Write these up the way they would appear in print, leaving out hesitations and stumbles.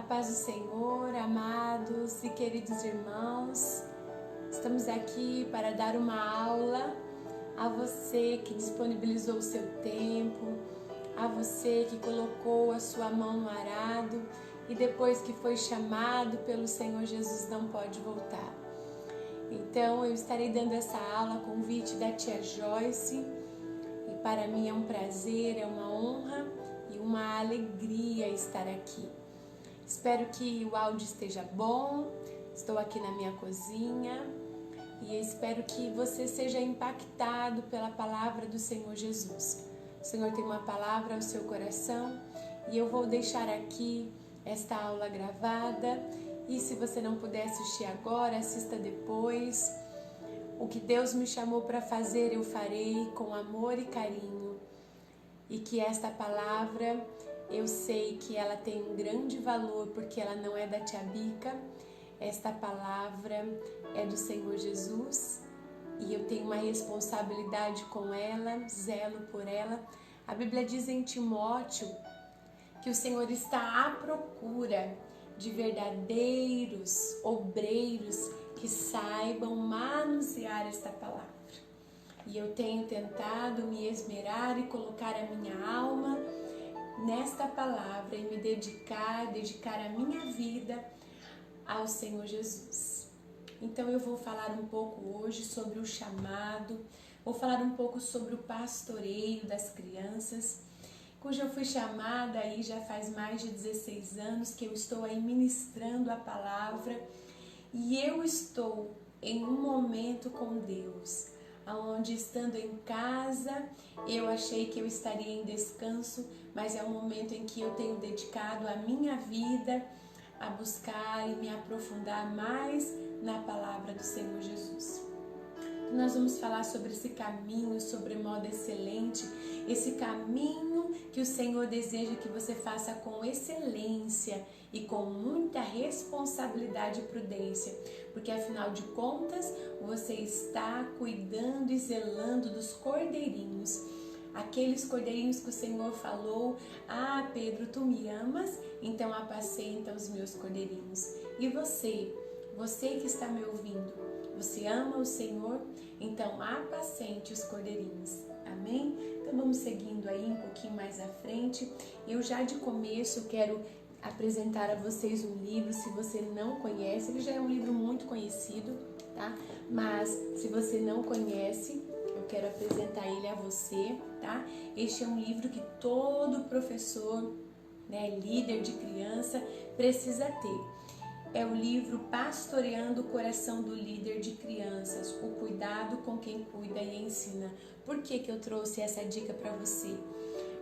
paz do Senhor, amados e queridos irmãos, estamos aqui para dar uma aula a você que disponibilizou o seu tempo, a você que colocou a sua mão no arado e depois que foi chamado pelo Senhor Jesus não pode voltar. Então eu estarei dando essa aula a convite da tia Joyce e para mim é um prazer, é uma honra e uma alegria estar aqui. Espero que o áudio esteja bom, estou aqui na minha cozinha e espero que você seja impactado pela palavra do Senhor Jesus. O Senhor tem uma palavra ao seu coração e eu vou deixar aqui esta aula gravada e se você não puder assistir agora, assista depois. O que Deus me chamou para fazer eu farei com amor e carinho e que esta palavra eu sei que ela tem um grande valor porque ela não é da tia Bica, esta palavra é do Senhor Jesus e eu tenho uma responsabilidade com ela, zelo por ela. A Bíblia diz em Timóteo que o Senhor está à procura de verdadeiros obreiros que saibam manusear esta palavra. E eu tenho tentado me esmerar e colocar a minha alma nesta palavra e me dedicar a minha vida ao Senhor Jesus. Então eu vou falar um pouco hoje sobre o chamado, vou falar um pouco sobre o pastoreio das crianças, cuja eu fui chamada aí já faz mais de 16 anos que eu estou aí ministrando a palavra e eu estou em um momento com Deus, onde estando em casa eu achei que eu estaria em descanso, mas é um momento em que eu tenho dedicado a minha vida a buscar e me aprofundar mais na palavra do Senhor Jesus. Nós vamos falar sobre esse caminho, sobre modo excelente, esse caminho que o Senhor deseja que você faça com excelência e com muita responsabilidade e prudência, porque afinal de contas você está cuidando e zelando dos cordeirinhos, aqueles cordeirinhos que o Senhor falou: ah, Pedro, tu me amas, então apacenta os meus cordeirinhos. E você que está me ouvindo, você ama o Senhor? Então apacente os cordeirinhos, amém? Então vamos seguindo aí um pouquinho mais à frente. Eu já de começo quero apresentar a vocês um livro, se você não conhece, ele já é um livro muito conhecido, tá? Mas se você não conhece, eu quero apresentar ele a você, tá? Este é um livro que todo professor, líder de criança precisa ter. É o livro Pastoreando o Coração do Líder de Crianças, o cuidado com quem cuida e ensina. Por que eu trouxe essa dica para você?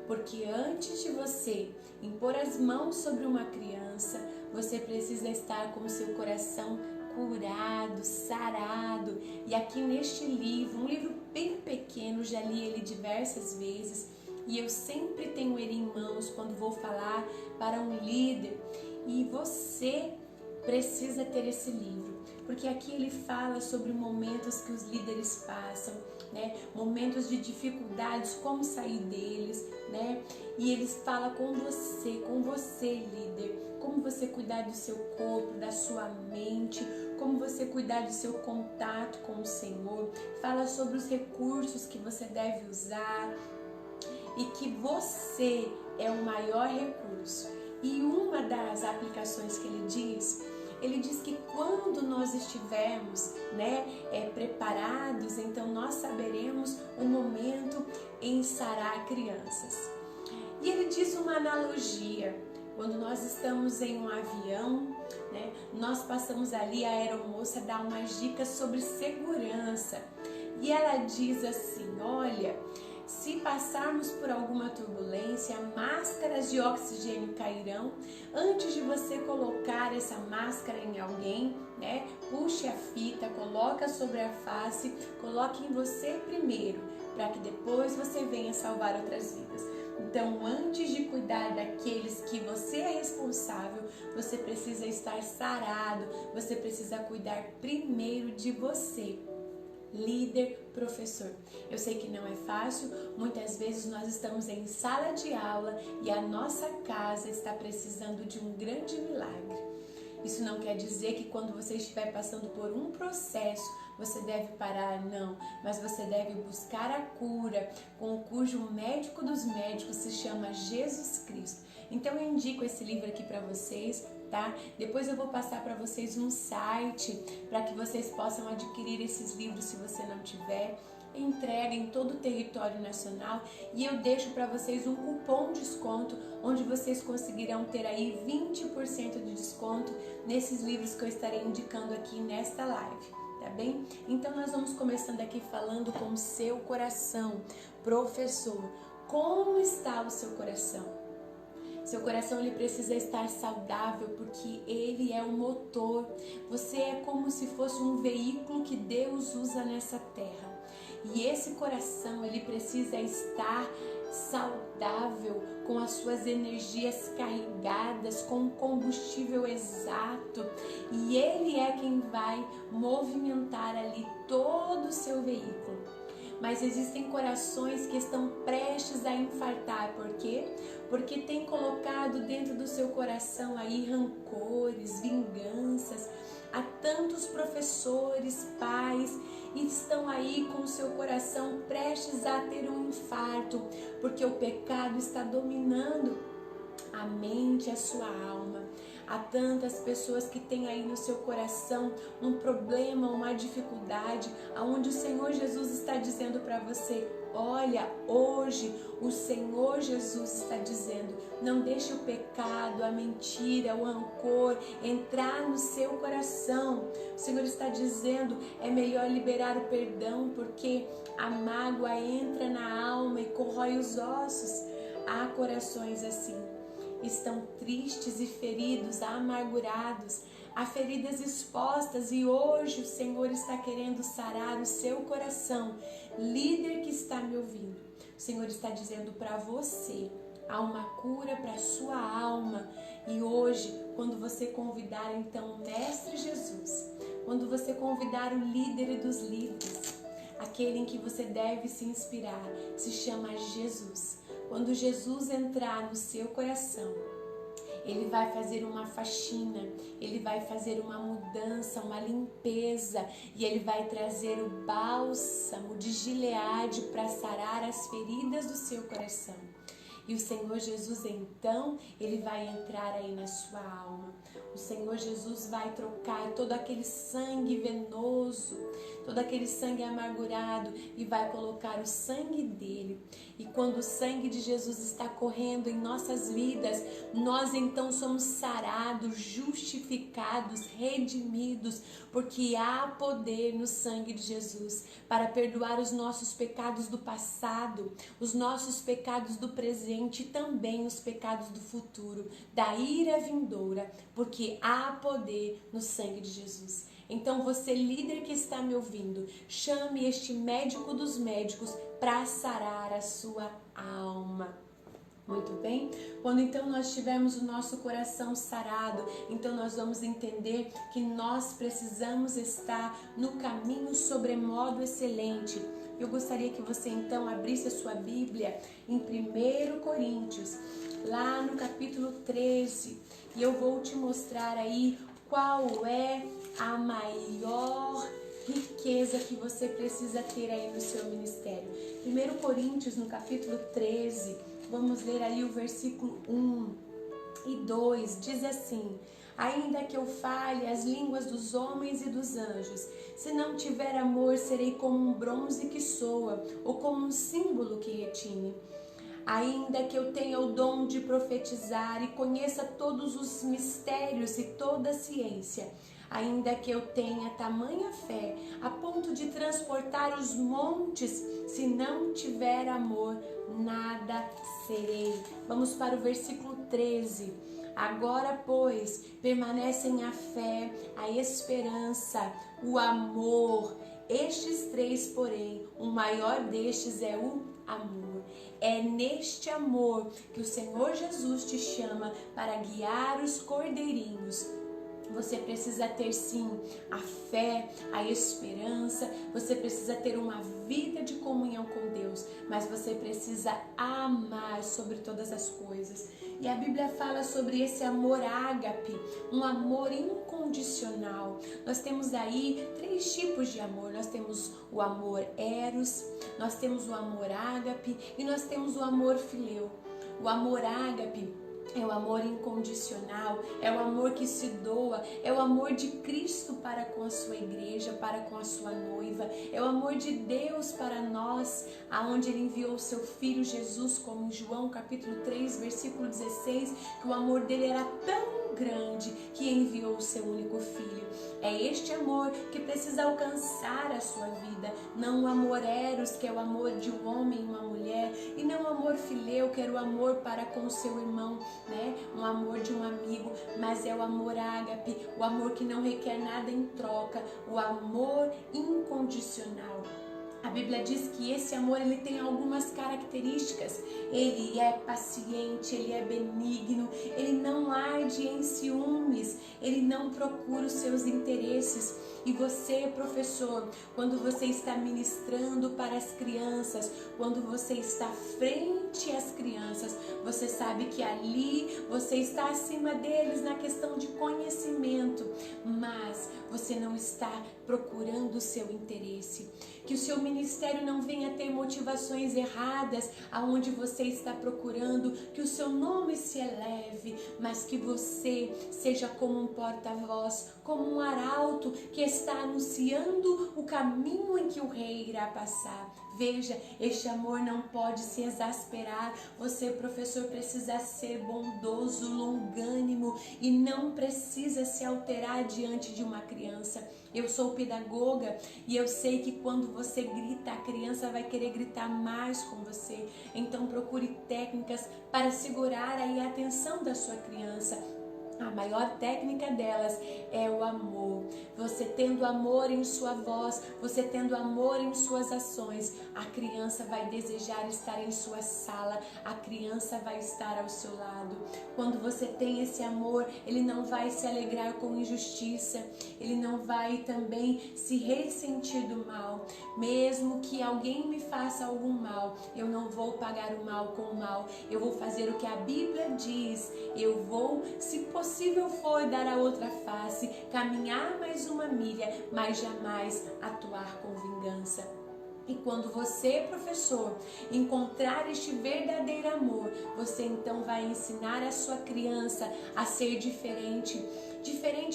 Porque antes de você impor as mãos sobre uma criança, você precisa estar com o seu coração curado, sarado. E aqui neste livro, um livro bem pequeno, já li ele diversas vezes e eu sempre tenho ele em mãos quando vou falar para um líder. E você precisa ter esse livro, porque aqui ele fala sobre momentos que os líderes passam, momentos de dificuldades, como sair deles, e eles falam com você líder, como você cuidar do seu corpo, da sua mente, como você cuidar do seu contato com o Senhor, fala sobre os recursos que você deve usar e que você é o maior recurso. E uma das aplicações que ele diz que quando nós estivermos preparados, então nós saberemos o momento em sarar crianças. E ele diz uma analogia: quando nós estamos em um avião, nós passamos ali, a aeromoça dá umas dicas sobre segurança. E ela diz assim: olha, se passarmos por alguma turbulência, máscaras de oxigênio cairão. Antes de você colocar essa máscara em alguém, puxe a fita, coloca sobre a face, coloque em você primeiro, para que depois você venha salvar outras vidas. Então, antes de cuidar daqueles que você é responsável, você precisa estar sarado, você precisa cuidar primeiro de você. líder, professor. Eu sei que não é fácil, muitas vezes nós estamos em sala de aula e a nossa casa está precisando de um grande milagre. Isso não quer dizer que quando você estiver passando por um processo, você deve parar, não. Mas você deve buscar a cura, com o cujo médico dos médicos se chama Jesus Cristo. Então eu indico esse livro aqui para vocês, tá? Depois eu vou passar para vocês um site para que vocês possam adquirir esses livros se você não tiver. Entrega em todo o território nacional e eu deixo para vocês um cupom de desconto onde vocês conseguirão ter aí 20% de desconto nesses livros que eu estarei indicando aqui nesta live, tá bem? Então nós vamos começando aqui falando com o seu coração. Professor, como está o seu coração? Seu coração ele precisa estar saudável porque ele é o motor. Você é como se fosse um veículo que Deus usa nessa terra. E esse coração, ele precisa estar saudável, com as suas energias carregadas, com o combustível exato. E ele é quem vai movimentar ali todo o seu veículo. Mas existem corações que estão prestes a infartar. Por quê? Porque tem colocado dentro do seu coração aí rancores, vinganças. Há tantos professores, pais, e estão aí com o seu coração prestes a ter um infarto, porque o pecado está dominando a mente, a sua alma. Há tantas pessoas que têm aí no seu coração um problema, uma dificuldade, aonde o Senhor Jesus está dizendo para você: olha, hoje o Senhor Jesus está dizendo, não deixe o pecado, a mentira, o rancor entrar no seu coração. O Senhor está dizendo, é melhor liberar o perdão, porque a mágoa entra na alma e corrói os ossos. Há corações assim, estão tristes e feridos, amargurados, há feridas expostas e hoje o Senhor está querendo sarar o seu coração. Líder que está me ouvindo, o Senhor está dizendo para você, há uma cura para a sua alma. E hoje, quando você convidar então o Mestre Jesus, quando você convidar o líder dos líderes, aquele em que você deve se inspirar, se chama Jesus. Quando Jesus entrar no seu coração, ele vai fazer uma faxina, ele vai fazer uma mudança, uma limpeza, e ele vai trazer o bálsamo de Gileade para sarar as feridas do seu coração. E o Senhor Jesus, então, ele vai entrar aí na sua alma. O Senhor Jesus vai trocar todo aquele sangue venoso, todo aquele sangue amargurado e vai colocar o sangue dele. E quando o sangue de Jesus está correndo em nossas vidas, nós então somos sarados, justificados, redimidos, porque há poder no sangue de Jesus para perdoar os nossos pecados do passado, os nossos pecados do presente e também os pecados do futuro, da ira vindoura, porque há poder no sangue de Jesus. Então você, líder que está me ouvindo, chame este médico dos médicos para sarar a sua alma. Muito bem? Quando então nós tivermos o nosso coração sarado, então nós vamos entender que nós precisamos estar no caminho sobremodo excelente. Eu gostaria que você então abrisse a sua Bíblia em 1 Coríntios, lá no capítulo 13, e eu vou te mostrar aí qual é a maior riqueza que você precisa ter aí no seu ministério. 1 Coríntios, no capítulo 13, vamos ler ali o versículo 1 e 2, diz assim: ainda que eu fale as línguas dos homens e dos anjos, se não tiver amor, serei como um bronze que soa, ou como um símbolo que retine. Ainda que eu tenha o dom de profetizar e conheça todos os mistérios e toda a ciência, ainda que eu tenha tamanha fé a ponto de transportar os montes, se não tiver amor, nada serei. Vamos para o versículo 13. Agora, pois, permanecem a fé, a esperança, o amor. Estes três, porém, o maior destes é o amor. É neste amor que o Senhor Jesus te chama para guiar os cordeirinhos Você precisa ter sim a fé, a esperança, você precisa ter uma vida de comunhão com Deus, mas você precisa amar sobre todas as coisas. E a Bíblia fala sobre esse amor ágape, um amor incondicional. Nós temos aí 3 tipos de amor. Nós temos o amor eros, nós temos o amor ágape e nós temos o amor fileu. O amor ágape é o amor incondicional, é o amor que se doa, é o amor de Cristo para com a sua igreja, para com a sua noiva, é o amor de Deus para nós, aonde Ele enviou o seu Filho Jesus, como em João capítulo 3, versículo 16, que o amor dele era tão grande que enviou o seu único Filho. É este amor que precisa alcançar a sua vida, não o amor eros, que é o amor de um homem e uma mulher, e não o amor fileu, que era o amor para com o seu irmão, né? Um amor de um amigo, mas é o amor ágape, o amor que não requer nada em troca, o amor incondicional. A Bíblia diz que esse amor ele tem algumas características. Ele é paciente, ele é benigno, ele não arde em ciúmes, ele não procura os seus interesses. E você, professor, quando você está ministrando para as crianças, quando você está frente às crianças, você sabe que ali você está acima deles na questão de conhecimento, mas você não está procurando o seu interesse. Que o seu ministério não venha ter motivações erradas aonde você está procurando que o seu nome se eleve, mas que você seja como um porta-voz, como um arauto que está anunciando o caminho em que o rei irá passar. Veja, este amor não pode se exasperar. Você, professor, precisa ser bondoso, longânimo e não precisa se alterar diante de uma criança. Eu sou pedagoga e eu sei que quando você grita, a criança vai querer gritar mais com você. Então procure técnicas para segurar aí a atenção da sua criança. A maior técnica delas é o amor. Você tendo amor em sua voz, você tendo amor em suas ações, a criança vai desejar estar em sua sala, a criança vai estar ao seu lado. Quando você tem esse amor, ele não vai se alegrar com injustiça, ele não vai também se ressentir do mal. Mesmo que alguém me faça algum mal, eu não vou pagar o mal com o mal, eu vou fazer o que a Bíblia diz, eu vou, se possível for, dar a outra face, caminhar mais uma milha, mas jamais atuar com vingança. E quando você, professor, encontrar este verdadeiro amor, você então vai ensinar a sua criança a ser diferente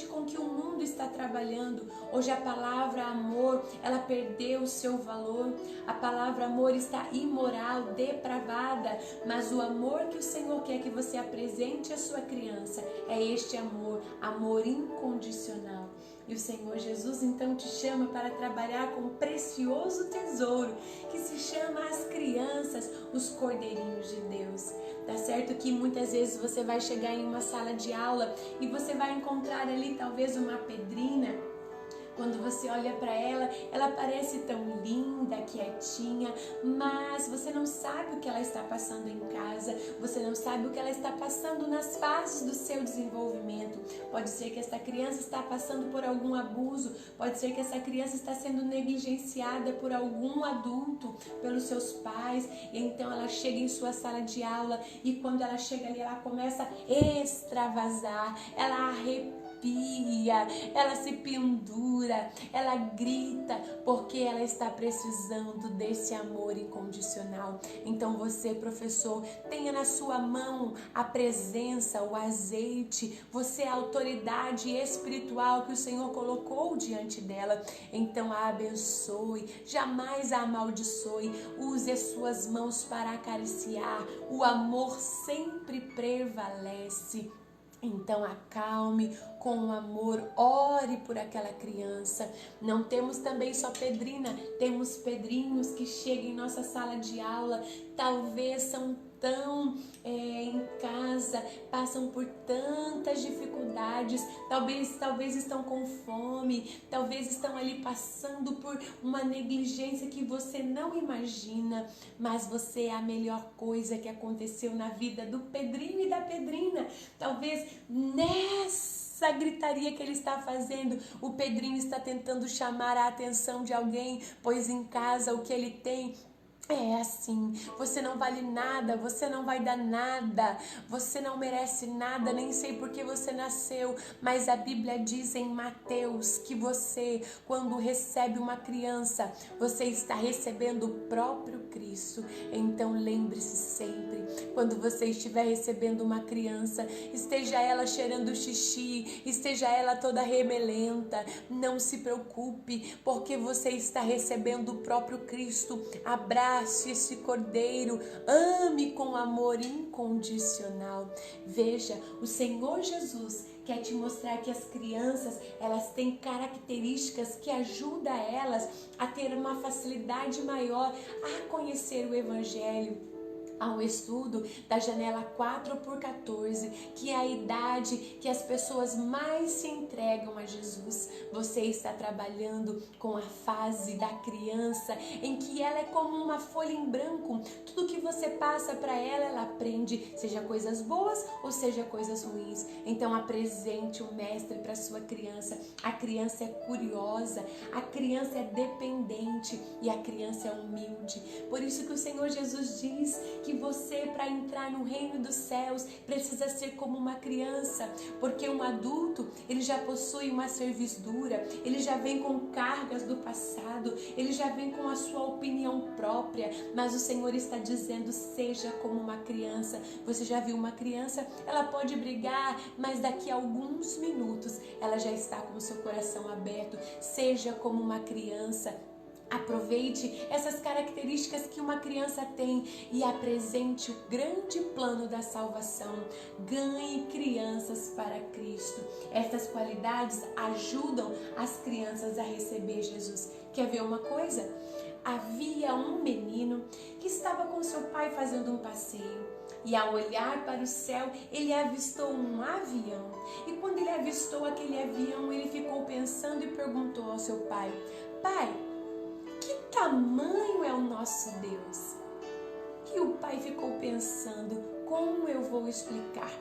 com que o mundo está trabalhando. Hoje a palavra amor, ela perdeu o seu valor. A palavra amor está imoral, depravada, mas o amor que o Senhor quer que você apresente à sua criança é este amor, amor incondicional. E o Senhor Jesus então te chama para trabalhar com um precioso tesouro que se chama as crianças, os cordeirinhos de Deus. Tá certo que muitas vezes você vai chegar em uma sala de aula e você vai encontrar ali talvez uma pedrina. Quando você olha para ela, ela parece tão linda, quietinha, mas você não sabe o que ela está passando em casa, você não sabe o que ela está passando nas fases do seu desenvolvimento. Pode ser que essa criança está passando por algum abuso, pode ser que essa criança está sendo negligenciada por algum adulto, pelos seus pais, e então ela chega em sua sala de aula e quando ela chega ali, ela começa a extravasar, ela arrepia, ela se pendura, ela grita, porque ela está precisando desse amor incondicional. Então você, professor, tenha na sua mão a presença, o azeite, você é a autoridade espiritual que o Senhor colocou diante dela. Então a abençoe, jamais a amaldiçoe, use as suas mãos para acariciar, o amor sempre prevalece. Então acalme com amor, ore por aquela criança. Não temos também só pedrina, temos pedrinhos que chegam em nossa sala de aula, talvez são tão em casa, passam por tantas dificuldades, talvez estão com fome, talvez estão ali passando por uma negligência que você não imagina, mas você é a melhor coisa que aconteceu na vida do Pedrinho e da Pedrina. Talvez nessa essa gritaria que ele está fazendo, o Pedrinho está tentando chamar a atenção de alguém, pois em casa o que ele tem é assim: você não vale nada, você não vai dar nada, você não merece nada, nem sei por que você nasceu, mas a Bíblia diz em Mateus que você, quando recebe uma criança, você está recebendo o próprio Cristo. Então lembre-se sempre, quando você estiver recebendo uma criança, esteja ela cheirando xixi, esteja ela toda remelenta, não se preocupe, porque você está recebendo o próprio Cristo. Abrace esse cordeiro, ame com amor incondicional. Veja, o Senhor Jesus quer te mostrar que as crianças, elas têm características que ajudam elas a ter uma facilidade maior a conhecer o Evangelho. Há um estudo da janela 4x14, que é a idade que as pessoas mais se entregam a Jesus. Você está trabalhando com a fase da criança, em que ela é como uma folha em branco. Tudo que você passa para ela, ela aprende, seja coisas boas ou seja coisas ruins. Então apresente o mestre para sua criança. A criança é curiosa, a criança é dependente e a criança é humilde. Por isso que o Senhor Jesus diz que você, para entrar no reino dos céus, precisa ser como uma criança, porque um adulto, ele já possui uma servidura, ele já vem com cargas do passado, ele já vem com a sua opinião própria, mas o Senhor está dizendo: seja como uma criança. Você já viu uma criança? Ela pode brigar, mas daqui a alguns minutos ela já está com o seu coração aberto. Seja como uma criança. Aproveite essas características que uma criança tem e apresente o grande plano da salvação. Ganhe crianças para Cristo. Essas qualidades ajudam as crianças a receber Jesus. Quer ver uma coisa? Havia um menino que estava com seu pai fazendo um passeio. E ao olhar para o céu, ele avistou um avião. E quando ele avistou aquele avião, ele ficou pensando e perguntou ao seu pai: pai, que tamanho é o nosso Deus? E o pai ficou pensando: como eu vou explicar?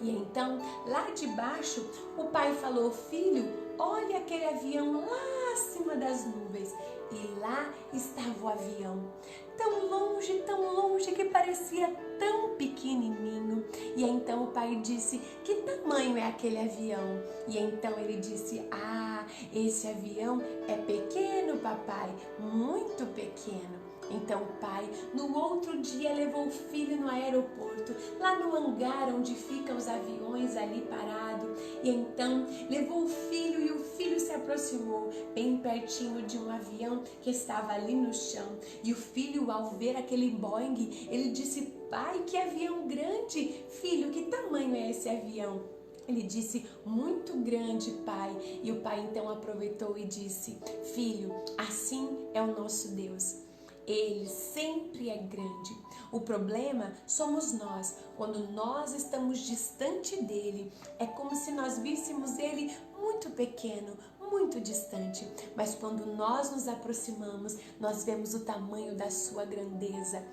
E então, lá de baixo, o pai falou: filho, olha aquele avião lá acima das nuvens. E lá estava o avião, tão longe que parecia tão pequenininho. E então o pai disse: que tamanho é aquele avião? E então ele disse: ah, esse avião é pequeno, papai, muito pequeno. Então o pai, no outro dia, levou o filho no aeroporto, lá no hangar onde ficam os aviões ali parado. E então levou o filho e o filho se aproximou bem pertinho de um avião que estava ali no chão. E o filho, ao ver aquele Boeing, ele disse: pai, que avião grande! Filho, que tamanho é esse avião? Ele disse: muito grande, pai. E o pai então aproveitou e disse: filho, assim é o nosso Deus. Ele sempre é grande. O problema somos nós. Quando nós estamos distante dele, é como se nós víssemos ele muito pequeno, muito distante. Mas quando nós nos aproximamos, nós vemos o tamanho da sua grandeza.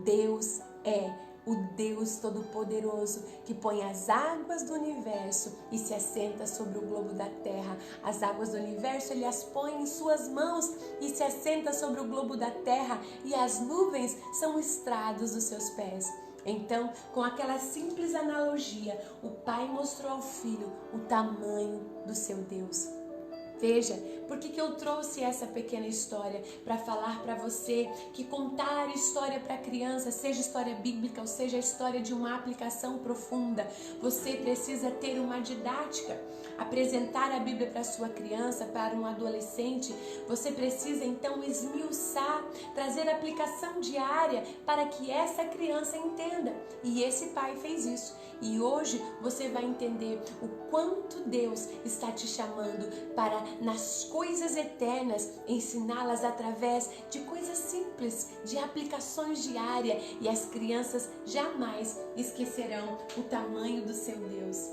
Deus é o Deus Todo-Poderoso que põe as águas do universo e se assenta sobre o globo da terra. As águas do universo ele as põe em suas mãos e se assenta sobre o globo da terra, e as nuvens são estrados dos seus pés. Então, com aquela simples analogia, o pai mostrou ao filho o tamanho do seu Deus. Veja, por que eu trouxe essa pequena história? Para falar para você que contar história para criança, seja história bíblica ou seja história de uma aplicação profunda, você precisa ter uma didática. Apresentar a Bíblia para sua criança, para um adolescente, você precisa então esmiuçar, trazer aplicação diária para que essa criança entenda. E esse pai fez isso. E hoje você vai entender o quanto Deus está te chamando para, nas coisas eternas, ensiná-las através de coisas simples, de aplicações diárias, e as crianças jamais esquecerão o tamanho do seu Deus.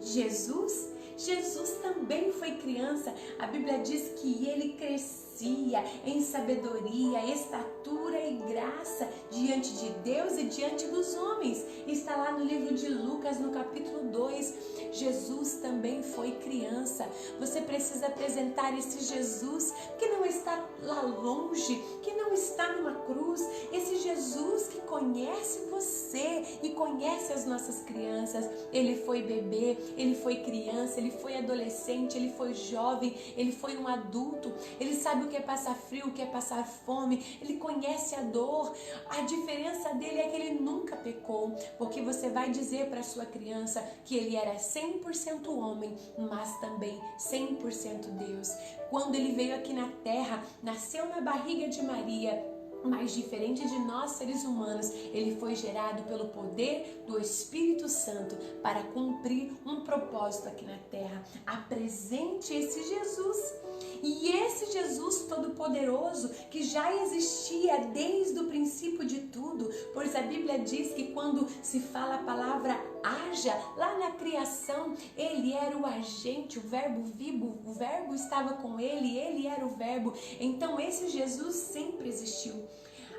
Jesus também foi criança. A Bíblia diz que ele crescia em sabedoria, estatura e graça diante de Deus e diante dos homens. Está lá no livro de Lucas, no capítulo 2. Jesus também foi criança. Você precisa apresentar esse Jesus que não está lá longe, que não está numa cruz, esse Jesus que conhece você e conhece as nossas crianças. Ele foi bebê, ele foi criança, ele foi adolescente, ele foi jovem, ele foi um adulto, ele sabe o que é passar frio, o que é passar fome, ele conhece a dor. A diferença dele é que ele nunca pecou, porque você vai dizer para sua criança que ele era 100% homem, mas também 100% Deus. Quando ele veio aqui na terra, nasceu na barriga de Maria, mas diferente de nós seres humanos, ele foi gerado pelo poder do Espírito Santo para cumprir um propósito aqui na terra. Apresente esse Jesus. E esse Jesus todo-poderoso que já existia desde o princípio de tudo, pois a Bíblia diz que quando se fala a palavra haja, lá na criação, ele era o agente, o verbo vivo, o verbo estava com ele, ele era o verbo. Então esse Jesus sempre existiu.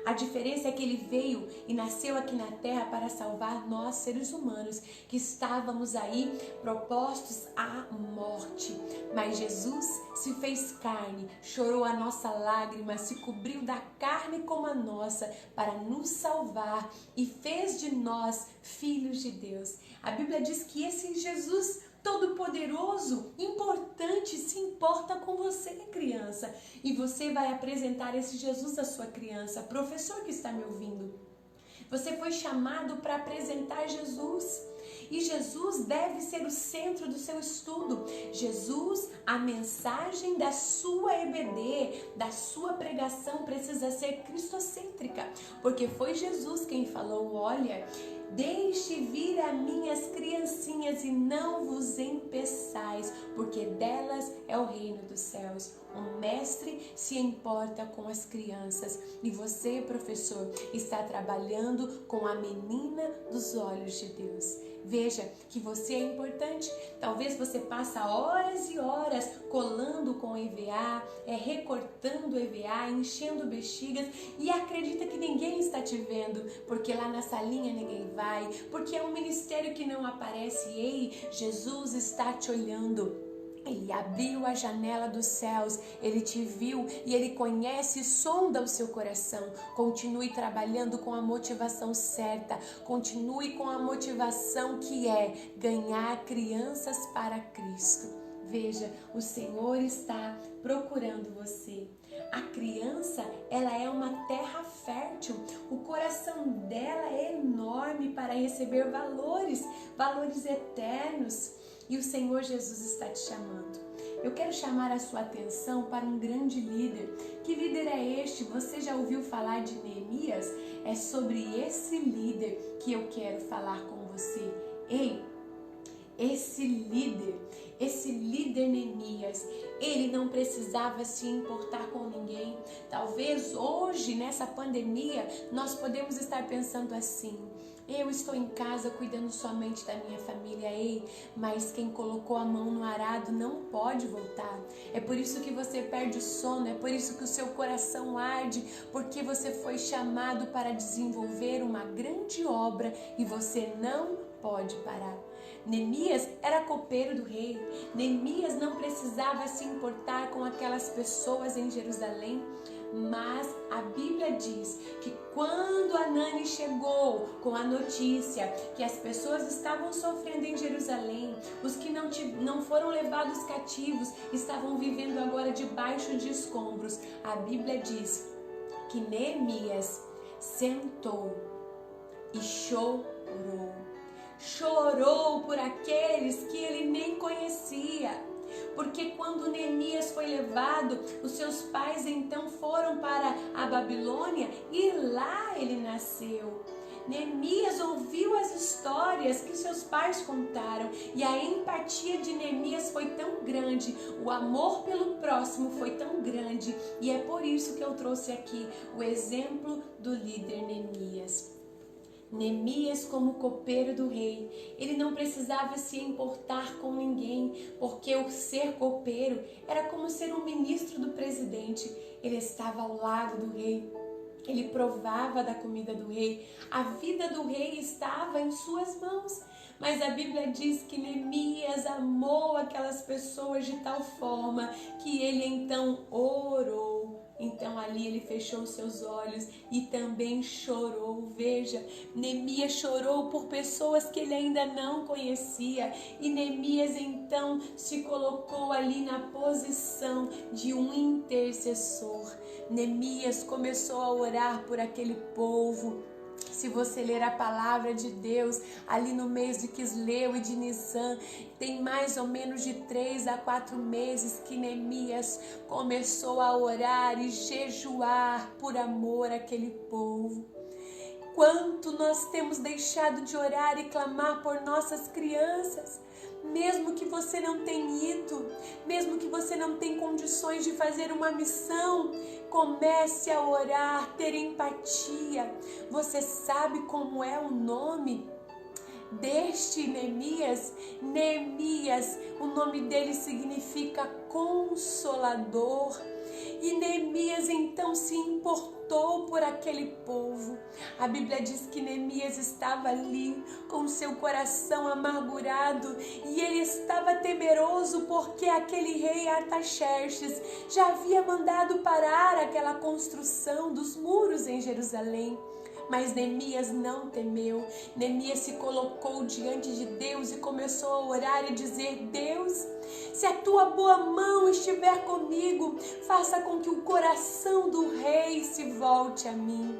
A diferença é que ele veio e nasceu aqui na terra para salvar nós, seres humanos, que estávamos aí propostos à morte. Mas Jesus se fez carne, chorou a nossa lágrima, se cobriu da carne como a nossa, para nos salvar e fez de nós filhos de Deus. A Bíblia diz que esse Jesus todo-poderoso, importante, se importa com você, criança. E você vai apresentar esse Jesus à sua criança. Professor que está me ouvindo, você foi chamado para apresentar Jesus. E Jesus deve ser o centro do seu estudo. Jesus, a mensagem da sua EBD, da sua pregação precisa ser cristocêntrica. Porque foi Jesus quem falou, olha, deixe vir a minhas criancinhas e não vos empeçais, porque delas é o reino dos céus. O mestre se importa com as crianças e você, professor, está trabalhando com a menina dos olhos de Deus. Veja que você é importante. Talvez você passa horas e horas colando com EVA, recortando EVA, enchendo bexigas e acredita que ninguém está te vendo, porque lá na salinha ninguém vai, porque é um ministério que não aparece. Ei, Jesus está te olhando. Ele abriu a janela dos céus, ele te viu e ele conhece e sonda o seu coração. Continue trabalhando com a motivação certa, continue com a motivação que é ganhar crianças para Cristo. Veja, o Senhor está procurando você. A criança, ela é uma terra fértil, o coração dela é enorme para receber valores eternos. E o Senhor Jesus está te chamando. Eu quero chamar a sua atenção para um grande líder. Que líder é este? Você já ouviu falar de Neemias? É sobre esse líder que eu quero falar com você. Ei, esse líder Neemias, ele não precisava se importar com ninguém. Talvez hoje, nessa pandemia, nós podemos estar pensando assim: eu estou em casa cuidando somente da minha família. Ei, mas quem colocou a mão no arado não pode voltar. É por isso que você perde o sono, é por isso que o seu coração arde, porque você foi chamado para desenvolver uma grande obra e você não pode parar. Neemias era copeiro do rei. Neemias não precisava se importar com aquelas pessoas em Jerusalém. Mas a Bíblia diz que quando Anani chegou com a notícia que as pessoas estavam sofrendo em Jerusalém, os que não foram levados cativos estavam vivendo agora debaixo de escombros, a Bíblia diz que Neemias sentou e chorou. Chorou por aqueles que ele nem conhecia. Porque quando Neemias foi levado, os seus pais então foram para a Babilônia e lá ele nasceu. Neemias ouviu as histórias que seus pais contaram e a empatia de Neemias foi tão grande, o amor pelo próximo foi tão grande, e é por isso que eu trouxe aqui o exemplo do líder Neemias. Neemias, como copeiro do rei, ele não precisava se importar com ninguém, porque o ser copeiro era como ser um ministro do presidente. Ele estava ao lado do rei, ele provava da comida do rei, a vida do rei estava em suas mãos. Mas a Bíblia diz que Neemias amou aquelas pessoas de tal forma que ele então orou. Então ali ele fechou seus olhos e também chorou. Veja, Neemias chorou por pessoas que ele ainda não conhecia. E Neemias então se colocou ali na posição de um intercessor. Neemias começou a orar por aquele povo. Se você ler a palavra de Deus, ali no mês de Quisleu e de Nissan, tem mais ou menos de 3 a 4 meses que Neemias começou a orar e jejuar por amor àquele povo. Quanto nós temos deixado de orar e clamar por nossas crianças, mesmo que você não tenha ido, mesmo que você não tenha condições de fazer uma missão, comece a orar, ter empatia. Você sabe como é o nome deste Neemias? Neemias, o nome dele significa consolador. E Neemias então se importou por aquele povo. A Bíblia diz que Neemias estava ali com seu coração amargurado e ele estava temeroso porque aquele rei Artaxerxes já havia mandado parar aquela construção dos muros em Jerusalém. Mas Neemias não temeu. Neemias se colocou diante de Deus e começou a orar e dizer: Deus, se a tua boa mão estiver comigo, faça com que o coração do rei se volte a mim.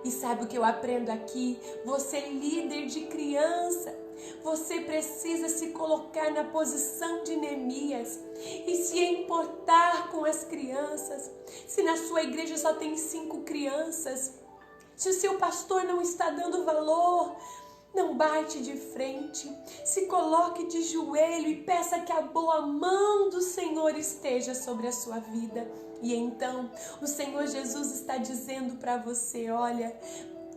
E sabe o que eu aprendo aqui? Você, líder de criança, você precisa se colocar na posição de Neemias e se importar com as crianças. Se na sua igreja só tem 5 crianças, se o seu pastor não está dando valor, não bate de frente, se coloque de joelho e peça que a boa mão do Senhor esteja sobre a sua vida. E então o Senhor Jesus está dizendo para você: olha,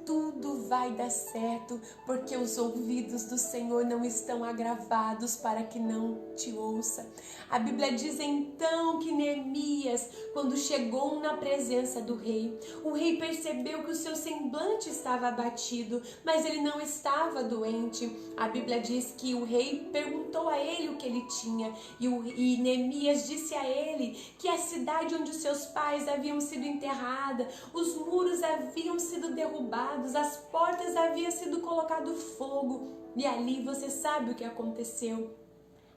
tudo vai dar certo, porque os ouvidos do Senhor não estão agravados para que não te ouça. A Bíblia diz então que Neemias, quando chegou na presença do rei, o rei percebeu que o seu semblante estava abatido, mas ele não estava doente. A Bíblia diz que o rei perguntou a ele o que ele tinha, e Neemias disse a ele que a cidade onde seus pais haviam sido enterrados, os muros haviam sido derrubados, as portas haviam sido colocado fogo. E ali você sabe o que aconteceu.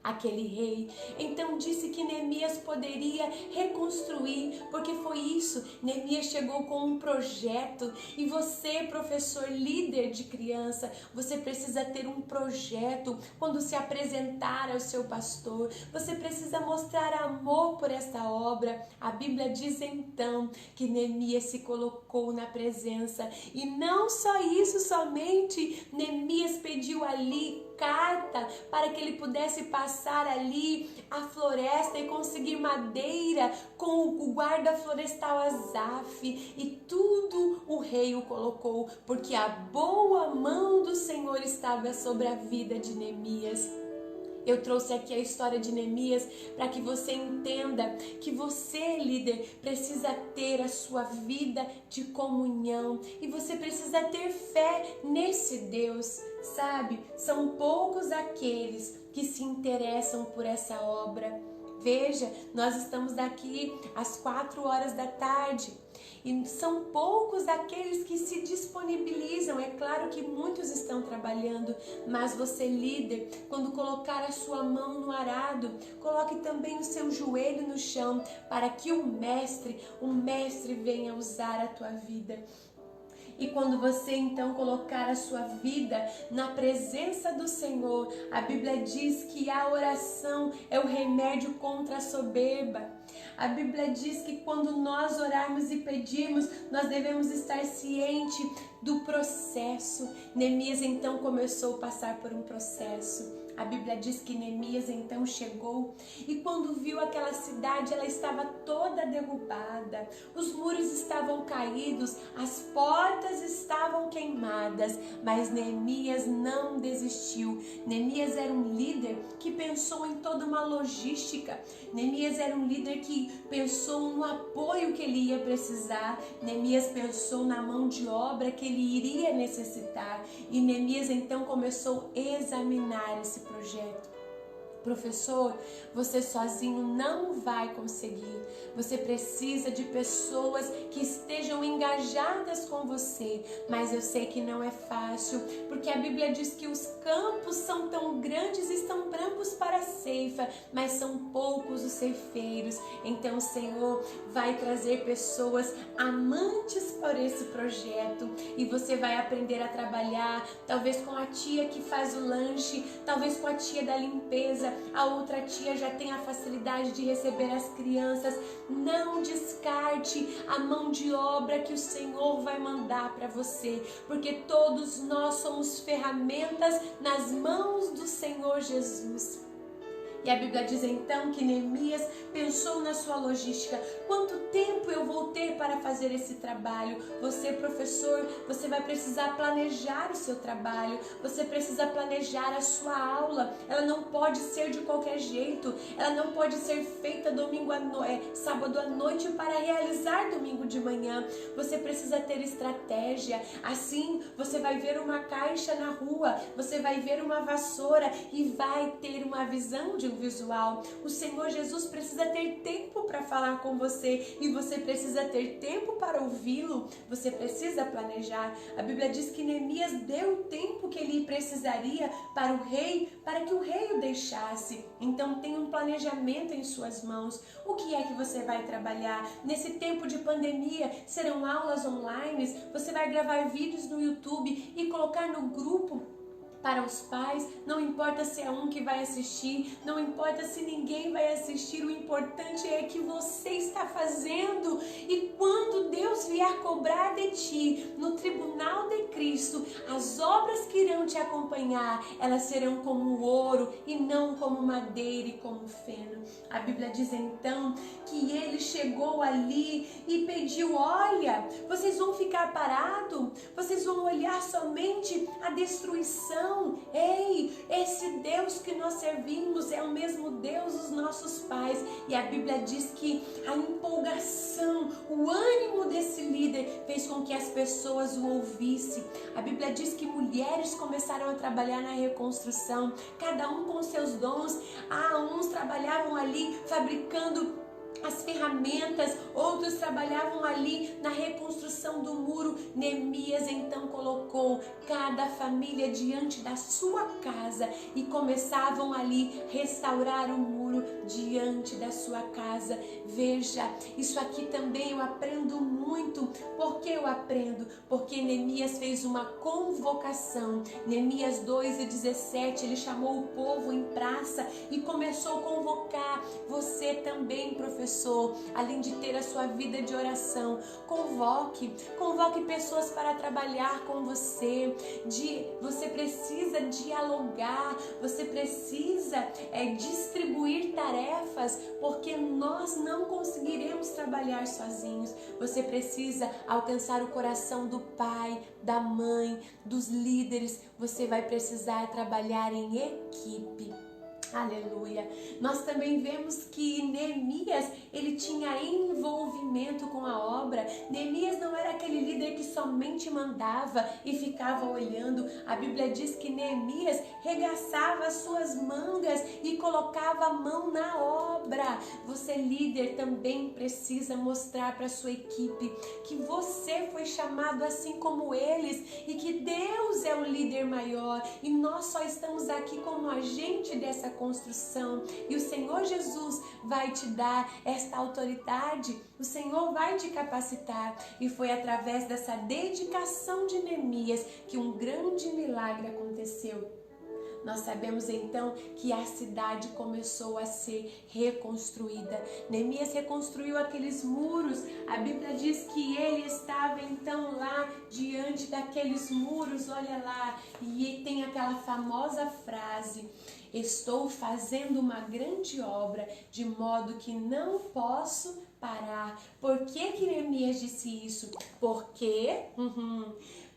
Aquele rei então disse que Neemias poderia reconstruir, porque foi isso. Neemias chegou com um projeto. E você, professor, líder de criança, você precisa ter um projeto quando se apresentar ao seu pastor. Você precisa mostrar amor por esta obra. A Bíblia diz então que Neemias se colocou na presença. E não só isso somente, Neemias pediu ali carta para que ele pudesse passar ali a floresta e conseguir madeira com o guarda florestal Asaf, e tudo o rei o colocou, porque a boa mão do Senhor estava sobre a vida de Neemias. Eu trouxe aqui a história de Neemias para que você entenda que você, líder, precisa ter a sua vida de comunhão e você precisa ter fé nesse Deus, sabe? São poucos aqueles que se interessam por essa obra. Veja, nós estamos aqui às 4 horas da tarde e são poucos aqueles que se disponibilizam. É claro que muitos estão trabalhando, mas você, líder, quando colocar a sua mão no arado, coloque também o seu joelho no chão para que o mestre venha usar a tua vida. E quando você então colocar a sua vida na presença do Senhor, a Bíblia diz que a oração é o remédio contra a soberba. A Bíblia diz que quando nós orarmos e pedirmos, nós devemos estar cientes do processo. Neemias então começou a passar por um processo. A Bíblia diz que Neemias então chegou e quando viu aquela cidade, ela estava toda derrubada, os muros estavam caídos, as portas estavam queimadas, mas Neemias não desistiu. Neemias era um líder que pensou em toda uma logística. Neemias era um líder que pensou no apoio que ele ia precisar. Neemias pensou na mão de obra que ele iria necessitar. E Neemias então começou a examinar esse projeto. Professor, você sozinho não vai conseguir. Você precisa de pessoas que estejam engajadas com você. Mas eu sei que não é fácil, porque a Bíblia diz que os campos são tão grandes e estão brancos para a ceifa, mas são poucos os ceifeiros. Então o Senhor vai trazer pessoas amantes por esse projeto e você vai aprender a trabalhar, talvez com a tia que faz o lanche, talvez com a tia da limpeza, a outra tia já tem a facilidade de receber as crianças. Não descarte a mão de obra que o Senhor vai mandar para você, porque todos nós somos ferramentas nas mãos do Senhor Jesus. E a Bíblia diz então que Neemias pensou na sua logística. Quanto tempo eu vou ter para fazer esse trabalho? Você, professor, você vai precisar planejar o seu trabalho. Você precisa planejar a sua aula. Ela não pode ser de qualquer jeito. Ela não pode ser feita sábado à noite para realizar domingo de manhã. Você precisa ter estratégia. Assim, você vai ver uma caixa na rua, você vai ver uma vassoura e vai ter uma visão de um visual. O Senhor Jesus precisa ter tempo para falar com você e você precisa ter tempo para ouvi-lo. Você precisa planejar. A Bíblia diz que Neemias deu o tempo que ele precisaria para o rei, para que o rei o deixasse. Então tem um planejamento em suas mãos. O que é que você vai trabalhar? Nesse tempo de pandemia, serão aulas online, você vai gravar vídeos no YouTube e colocar no grupo para os pais. Não importa se é um que vai assistir, não importa se ninguém vai assistir, o importante é que você está fazendo. E quando Deus vier cobrar de ti no tribunal de Cristo, as obras que irão te acompanhar, elas serão como ouro e não como madeira e como feno. A Bíblia diz então que ele chegou ali e pediu: olha, vocês vão ficar parados, vocês vão olhar somente a destruição. Ei, esse Deus que nós servimos é o mesmo Deus dos nossos pais. E a Bíblia diz que a empolgação, o ânimo desse líder fez com que as pessoas o ouvissem. A Bíblia diz que mulheres começaram a trabalhar na reconstrução, cada um com seus dons. Uns trabalhavam ali fabricando as ferramentas, outros trabalhavam ali na reconstrução do muro. Neemias então colocou cada família diante da sua casa e começavam ali restaurar o muro diante da sua casa. Veja, isso aqui também eu aprendo muito. Por que eu aprendo? Porque Neemias fez uma convocação. Neemias 2:17, ele chamou o povo em praça e começou a convocar. Você também, professor, além de ter a sua vida de oração, convoque pessoas para trabalhar com você. Você precisa dialogar, você precisa distribuir tarefas, porque nós não conseguiremos trabalhar sozinhos. Você precisa alcançar o coração do pai, da mãe, dos líderes. Você vai precisar trabalhar em equipe. Aleluia. Nós também vemos que Neemias, ele tinha envolvimento com a obra. Neemias não era aquele líder que somente mandava e ficava olhando. A Bíblia diz que Neemias regaçava as suas mangas e colocava a mão na obra. Você, líder, também precisa mostrar para a sua equipe que você foi chamado assim como eles e que Deus é o líder maior e nós só estamos aqui como agente dessa construção, e o Senhor Jesus vai te dar esta autoridade, o Senhor vai te capacitar. E foi através dessa dedicação de Neemias que um grande milagre aconteceu. Nós sabemos então que a cidade começou a ser reconstruída. Neemias reconstruiu aqueles muros. A Bíblia diz que ele estava então lá diante daqueles muros, olha lá, e tem aquela famosa frase: estou fazendo uma grande obra, de modo que não posso parar. Por que Neemias disse isso? Porque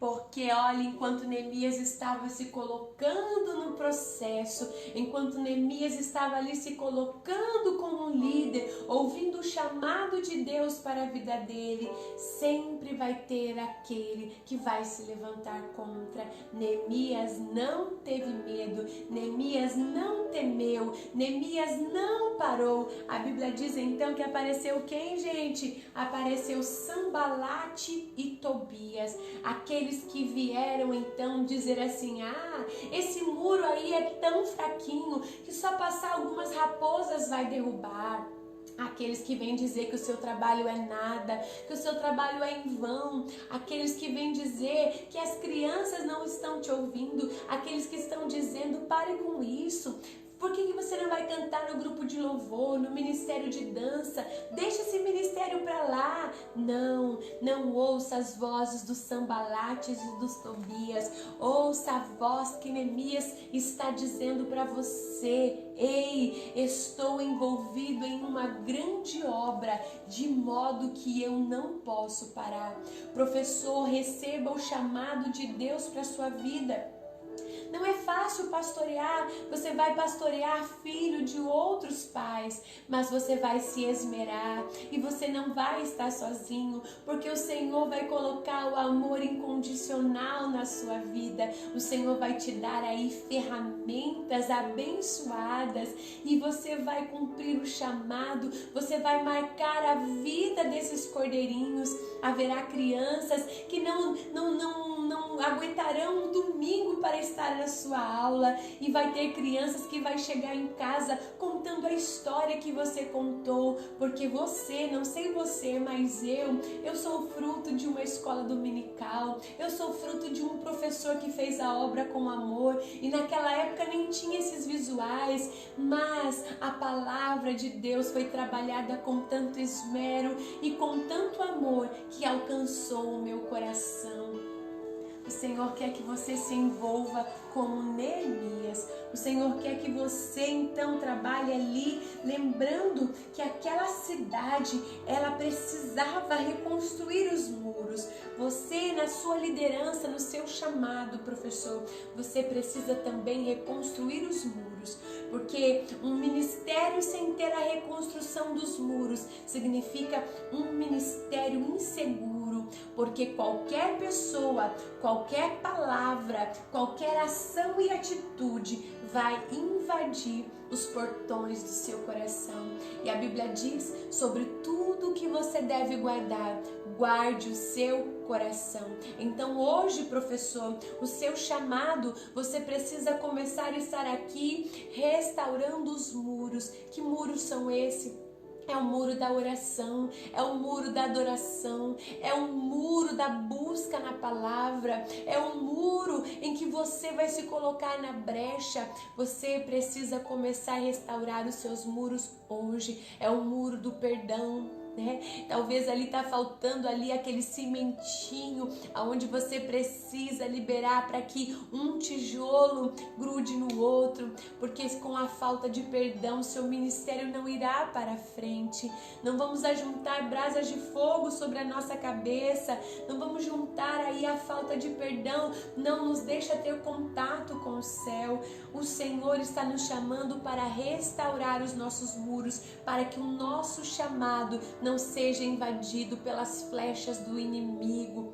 Porque olha, enquanto Neemias estava se colocando no processo, enquanto Neemias estava ali se colocando como um líder, ouvindo o chamado de Deus para a vida dele, sempre vai ter aquele que vai se levantar contra. Neemias não teve medo, Neemias não temeu, Neemias não parou. A Bíblia diz então que apareceu quem, gente? Apareceu Sambalate e Tobias, aqueles que vieram então dizer assim: ah, esse muro aí é tão fraquinho que só passar algumas raposas vai derrubar. Aqueles que vêm dizer que o seu trabalho é nada, que o seu trabalho é em vão. Aqueles que vêm dizer que as crianças não estão te ouvindo. Aqueles que estão dizendo: pare com isso. Por que você não vai cantar no grupo de louvor, no ministério de dança? Deixa esse ministério para lá. Não, não ouça as vozes dos Sambalates e dos Tobias. Ouça a voz que Neemias está dizendo para você: ei, estou envolvido em uma grande obra, de modo que eu não posso parar. Professor, receba o chamado de Deus para a sua vida. Não é fácil pastorear, você vai pastorear filho de outros pais, mas você vai se esmerar e você não vai estar sozinho, porque o Senhor vai colocar o amor incondicional na sua vida. O Senhor vai te dar aí ferramentas abençoadas e você vai cumprir o chamado, você vai marcar a vida desses cordeirinhos. Haverá crianças que não aguentarão um domingo para estar na sua aula, e vai ter crianças que vai chegar em casa contando a história que você contou, porque você, não sei você, mas eu sou fruto de uma escola dominical, eu sou fruto de um professor que fez a obra com amor, e naquela época nem tinha esses visuais, mas a palavra de Deus foi trabalhada com tanto esmero e com tanto amor que alcançou o meu coração. O Senhor quer que você se envolva como Neemias. O Senhor quer que você então trabalhe ali, lembrando que aquela cidade, ela precisava reconstruir os muros. Você, na sua liderança, no seu chamado, professor, você precisa também reconstruir os muros, porque um ministério sem ter a reconstrução dos muros significa um ministério inseguro, porque qualquer pessoa, qualquer palavra, qualquer ação e atitude vai invadir os portões do seu coração. E a Bíblia diz: sobre tudo que você deve guardar, guarde o seu coração. Então hoje, professor, o seu chamado, você precisa começar a estar aqui restaurando os muros. Que muros são esses? É o muro da oração, é o muro da adoração, é o muro da busca na palavra, é o muro em que você vai se colocar na brecha. Você precisa começar a restaurar os seus muros hoje. É o muro do perdão. Talvez ali está faltando ali aquele cimentinho aonde você precisa liberar para que um tijolo grude no outro, porque com a falta de perdão seu ministério não irá para frente. Não vamos ajuntar brasas de fogo sobre a nossa cabeça, não vamos juntar aí a falta de perdão, não nos deixa ter contato com o céu. O Senhor está nos chamando para restaurar os nossos muros, para que o nosso chamado não seja invadido pelas flechas do inimigo,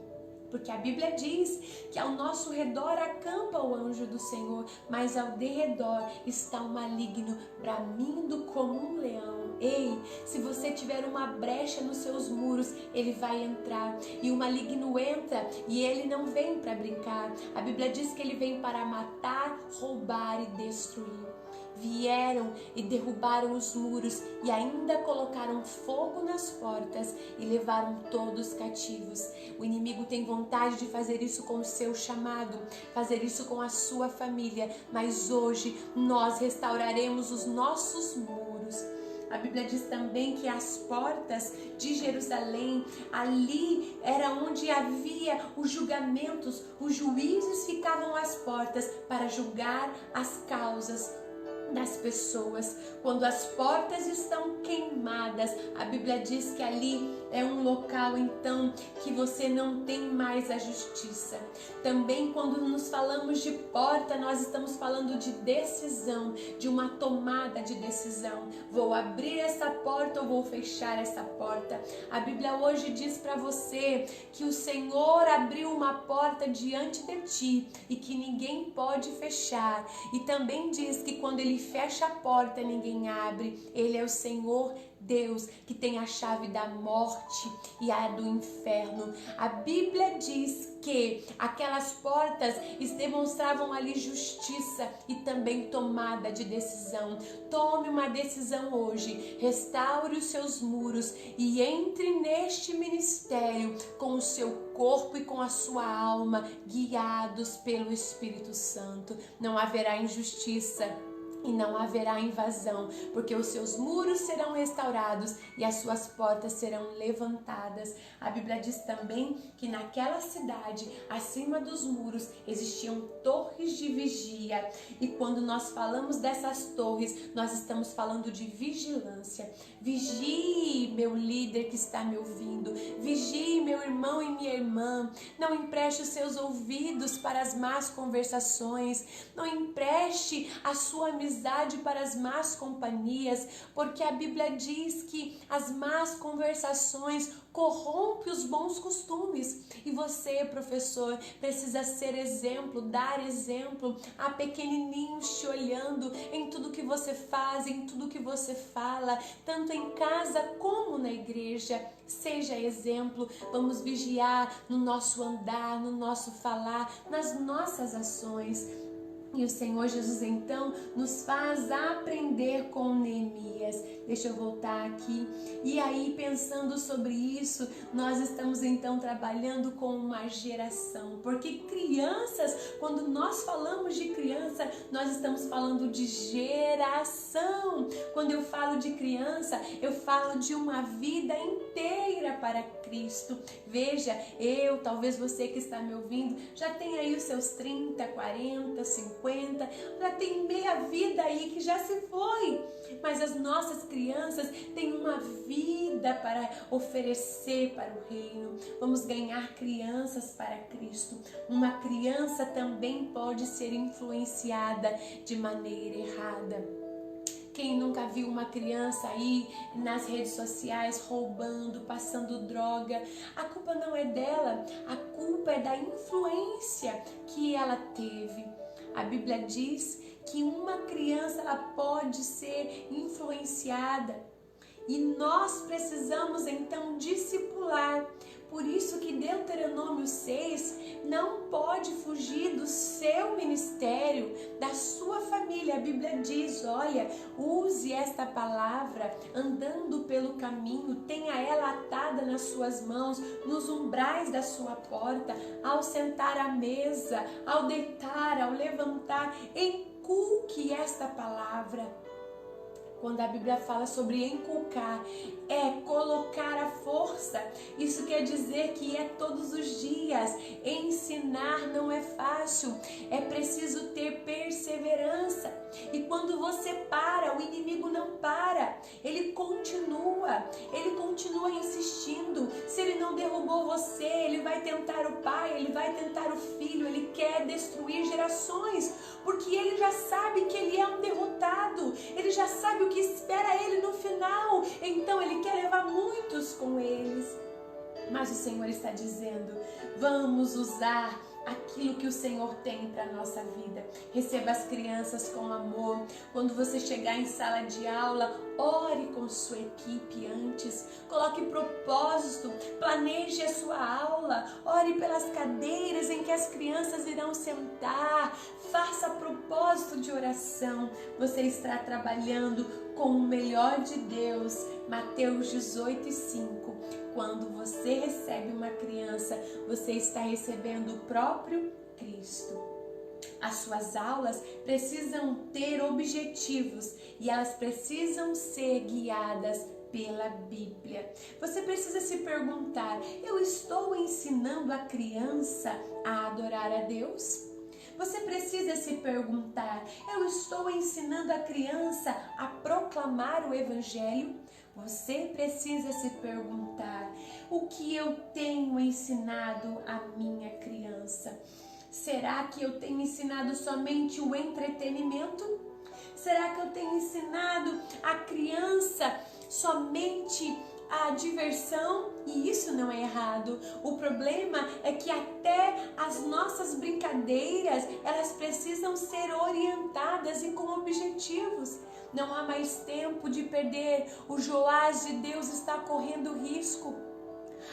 porque a Bíblia diz que ao nosso redor acampa o anjo do Senhor, mas ao derredor está o maligno bramindo como um leão. Ei, se você tiver uma brecha nos seus muros, ele vai entrar, e o maligno entra e ele não vem para brincar. A Bíblia diz que ele vem para matar, roubar e destruir. Vieram e derrubaram os muros e ainda colocaram fogo nas portas e levaram todos cativos. O inimigo tem vontade de fazer isso com o seu chamado, fazer isso com a sua família, mas hoje nós restauraremos os nossos muros. A Bíblia diz também que as portas de Jerusalém, ali era onde havia os julgamentos, os juízes ficavam às portas para julgar as causas das pessoas. Quando as portas estão queimadas, a Bíblia diz que ali é um local então que você não tem mais a justiça. Também quando nos falamos de porta, nós estamos falando de decisão, de uma tomada de decisão. Vou abrir essa porta ou vou fechar essa porta? A Bíblia hoje diz para você que o Senhor abriu uma porta diante de ti e que ninguém pode fechar. E também diz que quando Ele fecha a porta, ninguém abre. Ele é o Senhor Deus que tem a chave da morte e a do inferno. A Bíblia diz que aquelas portas demonstravam ali justiça e também tomada de decisão. Tome uma decisão hoje, restaure os seus muros e entre neste ministério com o seu corpo e com a sua alma, guiados pelo Espírito Santo. Não haverá injustiça e não haverá invasão, porque os seus muros serão restaurados e as suas portas serão levantadas. A Bíblia diz também que naquela cidade, acima dos muros, existiam torres de vigia. E quando nós falamos dessas torres, nós estamos falando de vigilância. Vigie, meu líder que está me ouvindo. Vigie, meu irmão e minha irmã. Não empreste os seus ouvidos para as más conversações. Não empreste a sua amizade para as más companhias, porque a Bíblia diz que as más conversações corrompem os bons costumes. E você, professor, precisa ser exemplo, dar exemplo a pequenininhos te olhando em tudo que você faz, em tudo que você fala, tanto em casa como na igreja. Seja exemplo, vamos vigiar no nosso andar, no nosso falar, nas nossas ações. E o Senhor Jesus então nos faz aprender com Neemias. Deixa eu voltar aqui. E aí, pensando sobre isso, nós estamos então trabalhando com uma geração. Porque crianças, quando nós falamos de criança, nós estamos falando de geração. Quando eu falo de criança, eu falo de uma vida inteira para Cristo. Veja, talvez você que está me ouvindo, já tem aí os seus 30, 40, 50, já tem meia vida aí que já se foi. Mas as nossas crianças têm uma vida para oferecer para o reino. Vamos ganhar crianças para Cristo. Uma criança também pode ser influenciada de maneira errada. Quem nunca viu uma criança aí nas redes sociais roubando, passando droga? A culpa não é dela, a culpa é da influência que ela teve. A Bíblia diz que uma criança ela pode ser influenciada e nós precisamos então discipular. Por isso que Deuteronômio 6 não pode fugir do seu ministério, da sua família. A Bíblia diz, olha, use esta palavra andando pelo caminho, tenha ela atada nas suas mãos, nos umbrais da sua porta, ao sentar à mesa, ao deitar, ao levantar, inculque esta palavra. Quando a Bíblia fala sobre inculcar, é colocar a força. Isso quer dizer que é todos os dias. Ensinar não é fácil, é preciso ter perseverança. E quando você para, o inimigo não para, ele continua insistindo. Se ele não derrubou você, ele vai tentar o pai, ele vai tentar o filho, ele quer destruir gerações, porque ele já sabe que ele é um derrotado, ele já sabe o que espera ele no final, então ele quer levar muitos com eles. Mas o Senhor está dizendo, vamos usar aquilo que o Senhor tem para a nossa vida. Receba as crianças com amor. Quando você chegar em sala de aula, ore com sua equipe antes. Coloque propósito, planeje a sua aula. Ore pelas cadeiras em que as crianças irão sentar. Faça propósito de oração. Você está trabalhando com o melhor de Deus. Mateus 18:5. Quando você recebe uma criança, você está recebendo o próprio Cristo. As suas aulas precisam ter objetivos e elas precisam ser guiadas pela Bíblia. Você precisa se perguntar, eu estou ensinando a criança a adorar a Deus? Você precisa se perguntar: eu estou ensinando a criança a proclamar o Evangelho? Você precisa se perguntar: o que eu tenho ensinado à minha criança? Será que eu tenho ensinado somente o entretenimento? Será que eu tenho ensinado a criança somente a diversão? E isso não é errado. O problema é que até as nossas brincadeiras, elas precisam ser orientadas e com objetivos. Não há mais tempo de perder. O Joás de Deus está correndo risco.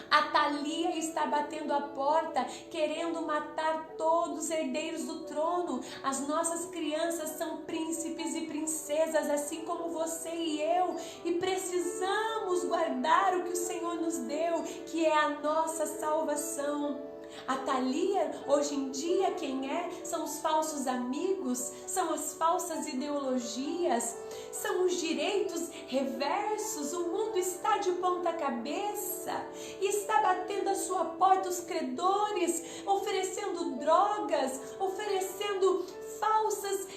A Thalia está batendo a porta, querendo matar todos os herdeiros do trono. As nossas crianças são príncipes e princesas, assim como você e eu. E precisamos guardar o que o Senhor nos deu, que é a nossa salvação. A Thalia, hoje em dia, quem é? São os falsos amigos, são as falsas ideologias, são os direitos reversos. O mundo está de ponta cabeça e está batendo a sua porta os credores, oferecendo drogas, oferecendo falsas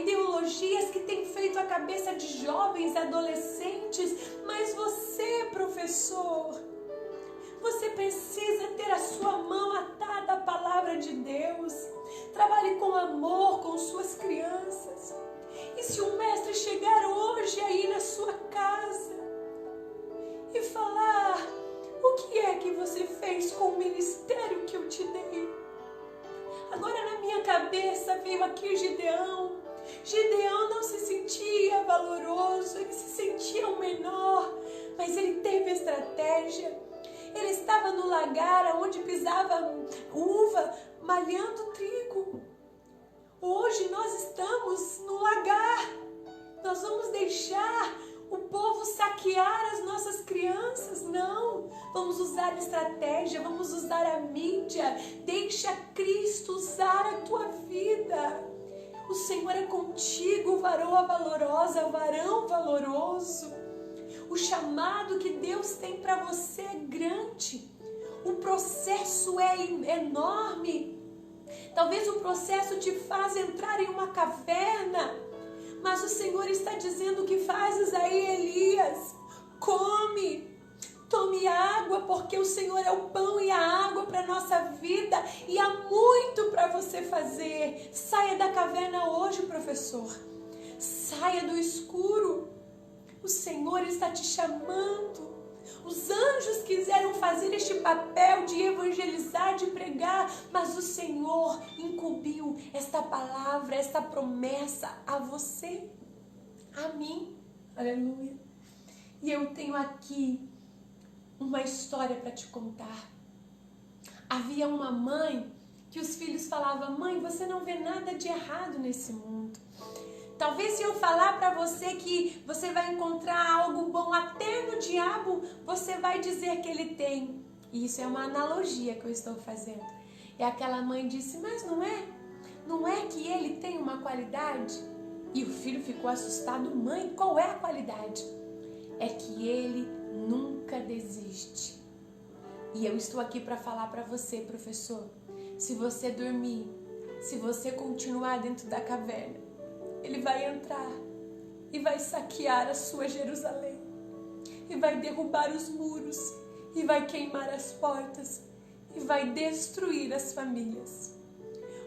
ideologias que têm feito a cabeça de jovens, adolescentes. Mas você, professor, você precisa ter a sua mão atada à palavra de Deus. Trabalhe com amor com suas crianças. E se o mestre chegar hoje aí na sua casa e falar: o que é que você fez com o ministério que eu te dei? Agora na minha cabeça veio aqui Gideão. Gideão não se sentia valoroso, ele se sentia o menor, mas ele teve estratégia. Ele estava no lagar onde pisava uva, malhando trigo. Hoje nós estamos no lagar. Nós vamos deixar o povo saquear as nossas crianças? Não. Vamos usar estratégia, vamos usar a mídia. Deixa Cristo usar a tua vida. O Senhor é contigo, varoa valorosa, varão valoroso. O chamado que Deus tem para você é grande. O processo é enorme. Talvez o processo te faz entrar em uma caverna, mas o Senhor está dizendo: o que fazes aí, Elias? Come, tome água, porque o Senhor é o pão e a água para a nossa vida, e há muito para você fazer. Saia da caverna hoje, professor. Saia do escuro. O Senhor está te chamando. Os anjos quiseram fazer este papel de evangelizar, de pregar, mas o Senhor incumbiu esta palavra, esta promessa a você, a mim. Aleluia. E eu tenho aqui uma história para te contar. Havia uma mãe que os filhos falavam: mãe, você não vê nada de errado nesse mundo. Talvez se eu falar para você que você vai encontrar algo bom até no diabo, você vai dizer que ele tem. E isso é uma analogia que eu estou fazendo. E aquela mãe disse: mas não é? Não é que ele tem uma qualidade? E o filho ficou assustado: mãe, qual é a qualidade? É que ele nunca desiste. E eu estou aqui para falar para você, professor: se você dormir, se você continuar dentro da caverna, ele vai entrar e vai saquear a sua Jerusalém, e vai derrubar os muros, e vai queimar as portas, e vai destruir as famílias.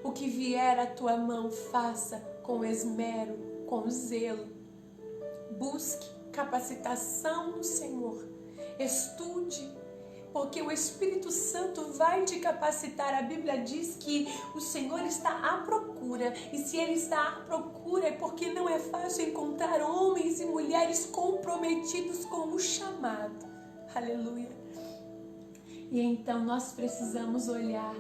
O que vier à tua mão, faça com esmero, com zelo. Busque capacitação no Senhor. Estude, porque o Espírito Santo vai te capacitar. A Bíblia diz que o Senhor está à procura. E se Ele está à procura, é porque não é fácil encontrar homens e mulheres comprometidos com o chamado. Aleluia. E então nós precisamos olhar.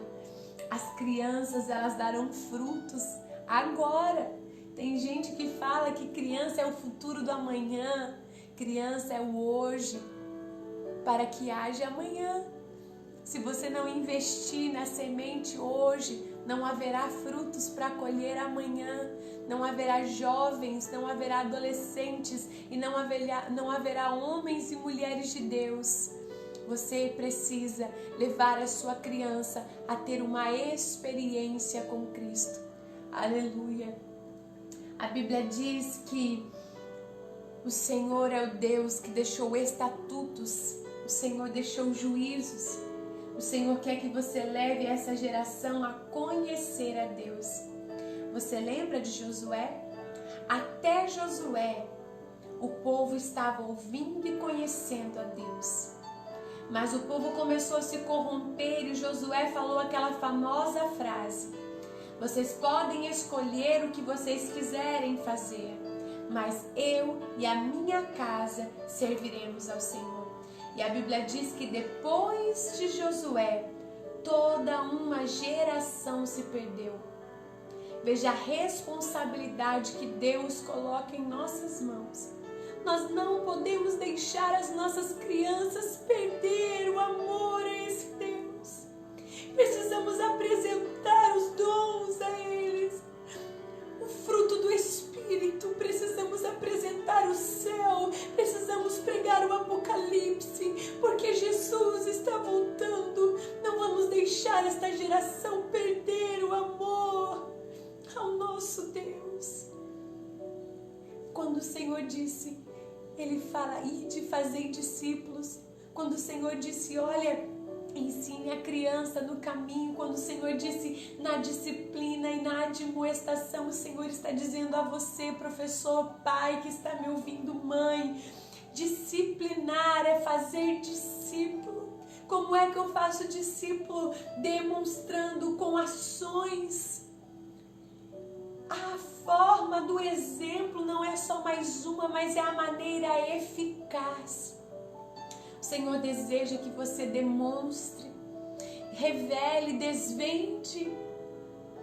As crianças, elas darão frutos agora. Tem gente que fala que criança é o futuro do amanhã. Criança é o hoje, para que haja amanhã. Se você não investir na semente hoje, não haverá frutos para colher amanhã. Não haverá jovens, não haverá adolescentes e não haverá homens e mulheres de Deus. Você precisa levar a sua criança a ter uma experiência com Cristo. Aleluia. A Bíblia diz que o Senhor é o Deus que deixou estatutos, o Senhor deixou juízos. O Senhor quer que você leve essa geração a conhecer a Deus. Você lembra de Josué? Até Josué, o povo estava ouvindo e conhecendo a Deus. Mas o povo começou a se corromper e Josué falou aquela famosa frase: vocês podem escolher o que vocês quiserem fazer, mas eu e a minha casa serviremos ao Senhor. E a Bíblia diz que depois de Josué, toda uma geração se perdeu. Veja a responsabilidade que Deus coloca em nossas mãos. Nós não podemos deixar as nossas crianças perder o amor a esse Deus. Precisamos apresentar os dons a eles, o fruto do Espírito. Precisamos apresentar o céu, precisamos pregar o Apocalipse, porque Jesus está voltando. Não vamos deixar esta geração perder o amor ao nosso Deus. Quando o Senhor disse, Ele fala, ide fazer discípulos. Quando o Senhor disse, olha, ensine a criança no caminho. Quando o Senhor disse, na disciplina e na admoestação, o Senhor está dizendo a você, professor, pai que está me ouvindo, mãe, disciplinar é fazer discípulo. Como é que eu faço discípulo? Demonstrando com ações. A forma do exemplo não é só mais uma, mas é a maneira eficaz. O Senhor deseja que você demonstre, revele, desvende,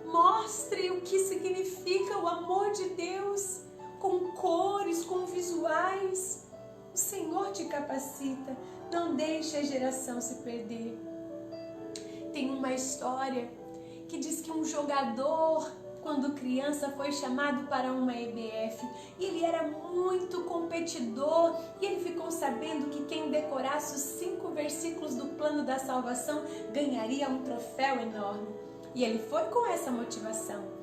mostre o que significa o amor de Deus, com cores, com visuais. O Senhor te capacita, não deixe a geração se perder. Tem uma história que diz que um jogador, quando criança, foi chamado para uma EBF. Ele era muito competidor e ele ficou sabendo que quem decorasse os 5 versículos do plano da salvação ganharia um troféu enorme. E ele foi com essa motivação.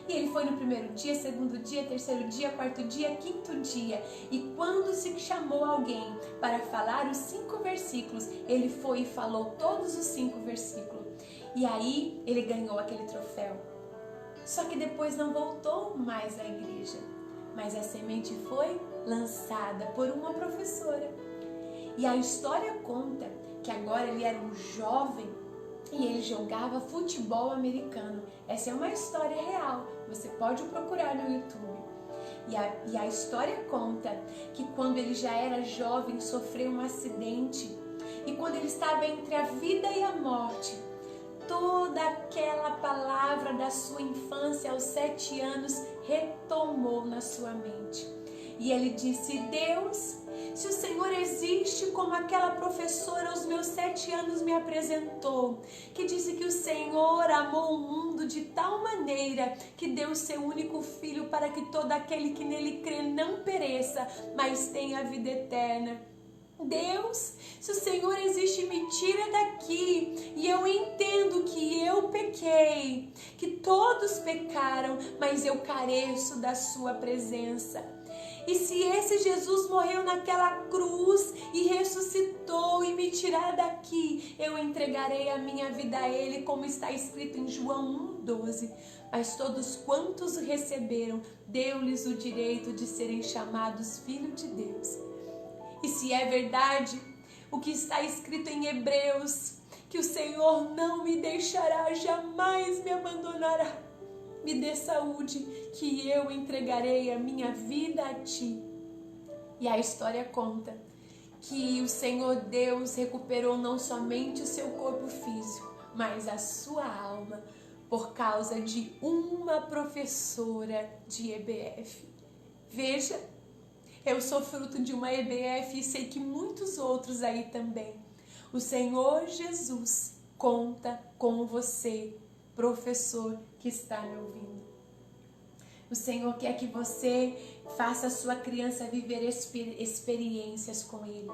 E ele foi no primeiro dia, segundo dia, terceiro dia, quarto dia, quinto dia. E quando se chamou alguém para falar os 5 versículos, ele foi e falou todos os 5 versículos. E aí ele ganhou aquele troféu. Só que depois não voltou mais à igreja, mas a semente foi lançada por uma professora. E a história conta que agora ele era um jovem e ele jogava futebol americano. Essa é uma história real, você pode procurar no YouTube. E a história conta que quando ele já era jovem sofreu um acidente. E quando ele estava entre a vida e a morte, toda aquela palavra da sua infância aos 7 anos retomou na sua mente. E ele disse: Deus, se o Senhor existe como aquela professora aos meus 7 anos me apresentou, que disse que o Senhor amou o mundo de tal maneira que deu o seu único filho para que todo aquele que nele crê não pereça, mas tenha a vida eterna. Deus, se o Senhor existe, me tira daqui. E eu entendo que eu pequei, que todos pecaram, mas eu careço da sua presença. E se esse Jesus morreu naquela cruz e ressuscitou e me tirar daqui, eu entregarei a minha vida a Ele, como está escrito em João 1,12. Mas todos quantos o receberam, deu-lhes o direito de serem chamados filhos de Deus. E se é verdade o que está escrito em Hebreus, que o Senhor não me deixará, jamais me abandonará, me dê saúde, que eu entregarei a minha vida a Ti. E a história conta que o Senhor Deus recuperou não somente o seu corpo físico, mas a sua alma, por causa de uma professora de EBF. Veja, eu sou fruto de uma EBF e sei que muitos outros aí também. O Senhor Jesus conta com você, professor que está me ouvindo. O Senhor quer que você faça a sua criança viver experiências com Ele.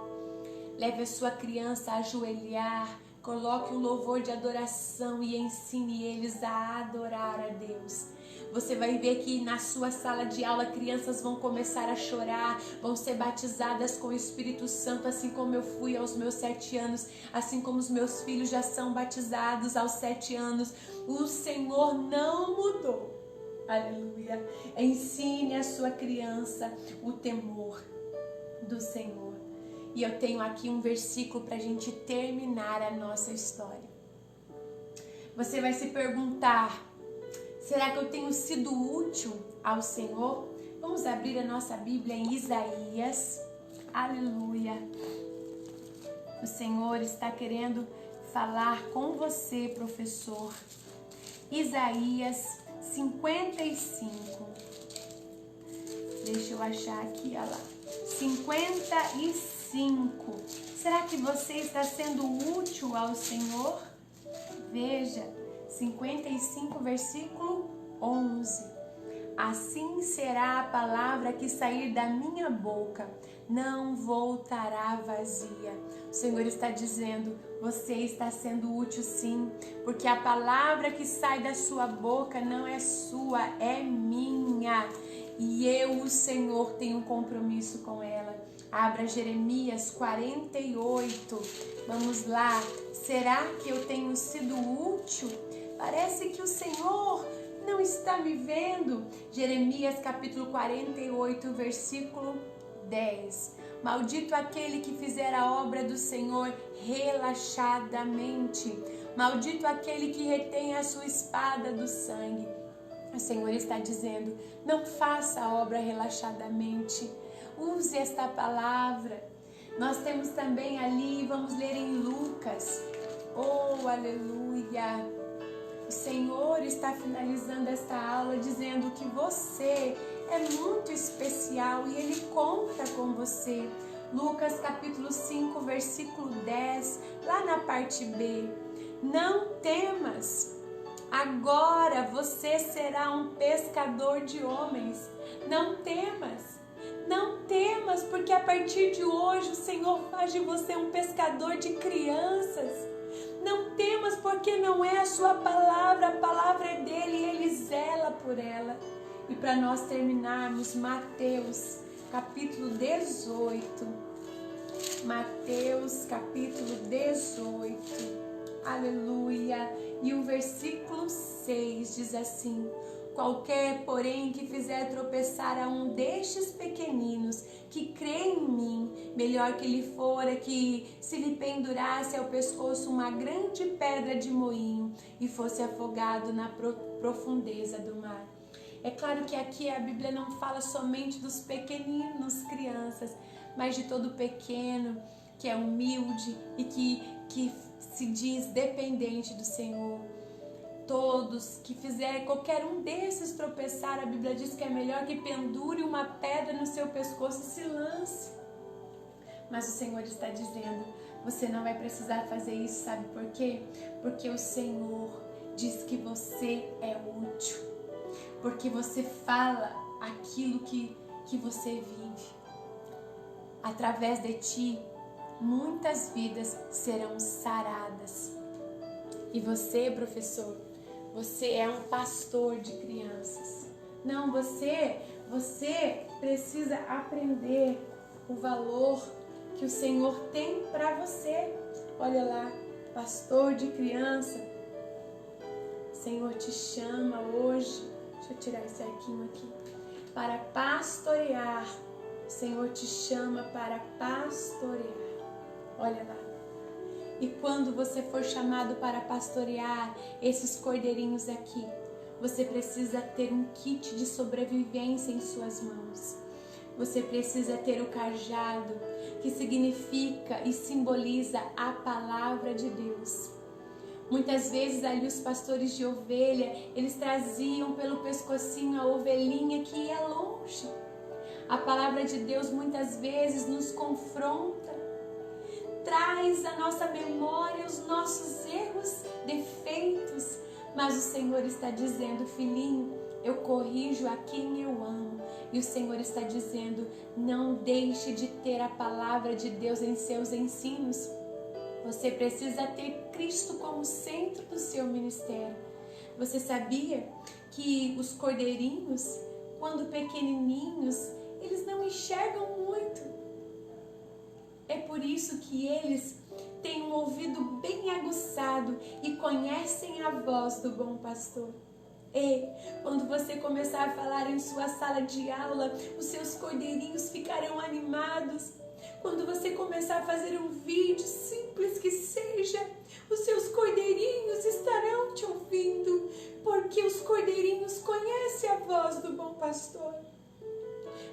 Leve a sua criança a ajoelhar, coloque um louvor de adoração e ensine eles a adorar a Deus. Você vai ver que na sua sala de aula crianças vão começar a chorar, vão ser batizadas com o Espírito Santo, assim como eu fui aos meus 7 anos, assim como os meus filhos já são batizados aos 7 anos. O Senhor não mudou. Aleluia. Ensine a sua criança o temor do Senhor. E eu tenho aqui um versículo para a gente terminar a nossa história. Você vai se perguntar: será que eu tenho sido útil ao Senhor? Vamos abrir a nossa Bíblia em Isaías. Aleluia. O Senhor está querendo falar com você, professor. Isaías 55. Deixa eu achar aqui, olha lá. 55. Será que você está sendo útil ao Senhor? Veja, 55, versículo 11. Assim será a palavra que sair da minha boca, não voltará vazia. O Senhor está dizendo: você está sendo útil sim, porque a palavra que sai da sua boca não é sua, é minha. E eu, o Senhor, tenho um compromisso com ela. Abra Jeremias 48. Vamos lá. Será que eu tenho sido útil? Parece que o Senhor não está me vendo. Jeremias capítulo 48, versículo 10. Maldito aquele que fizer a obra do Senhor relaxadamente. Maldito aquele que retém a sua espada do sangue. O Senhor está dizendo: não faça a obra relaxadamente. Use esta palavra. Nós temos também ali, vamos ler em Lucas. Oh, aleluia! O Senhor está finalizando esta aula dizendo que você é muito especial e Ele conta com você. Lucas capítulo 5, versículo 10, lá na parte B. Não temas, agora você será um pescador de homens. Não temas. Não temas, porque a partir de hoje o Senhor faz de você um pescador de crianças. Não temas, porque não é a sua palavra, a palavra é dele e ele zela por ela. E para nós terminarmos, Mateus capítulo 18. Mateus capítulo 18. Aleluia. E o versículo 6 diz assim: qualquer, porém, que fizer tropeçar a um destes pequeninos que crê em mim, melhor que lhe fora que se lhe pendurasse ao pescoço uma grande pedra de moinho e fosse afogado na profundeza do mar. É claro que aqui a Bíblia não fala somente dos pequeninos, crianças, mas de todo pequeno que é humilde e que se diz dependente do Senhor. Todos que fizerem qualquer um desses tropeçar, a Bíblia diz que é melhor que pendure uma pedra no seu pescoço e se lance. Mas o Senhor está dizendo: você não vai precisar fazer isso, sabe por quê? Porque o Senhor diz que você é útil, porque você fala aquilo que você vive. Através de ti, muitas vidas serão saradas. E você, professor, você é um pastor de crianças. Não, você precisa aprender o valor que o Senhor tem para você. Olha lá, pastor de criança. O Senhor te chama hoje. Deixa eu tirar esse arquinho aqui. Para pastorear. O Senhor te chama para pastorear. Olha lá. E quando você for chamado para pastorear esses cordeirinhos aqui, você precisa ter um kit de sobrevivência em suas mãos. Você precisa ter o cajado, que significa e simboliza a palavra de Deus. Muitas vezes ali os pastores de ovelha, eles traziam pelo pescocinho a ovelhinha que ia longe. A palavra de Deus muitas vezes nos confronta, traz à nossa memória os nossos erros, defeitos, mas o Senhor está dizendo: filhinho, eu corrijo a quem eu amo. E o Senhor está dizendo, não deixe de ter a palavra de Deus em seus ensinos. Você precisa ter Cristo como centro do seu ministério. Você sabia que os cordeirinhos, quando pequenininhos, eles não enxergam muito. É por isso que eles têm um ouvido bem aguçado e conhecem a voz do bom pastor. E quando você começar a falar em sua sala de aula, os seus cordeirinhos ficarão animados. Quando você começar a fazer um vídeo, simples que seja, os seus cordeirinhos estarão te ouvindo, porque os cordeirinhos conhecem a voz do bom pastor.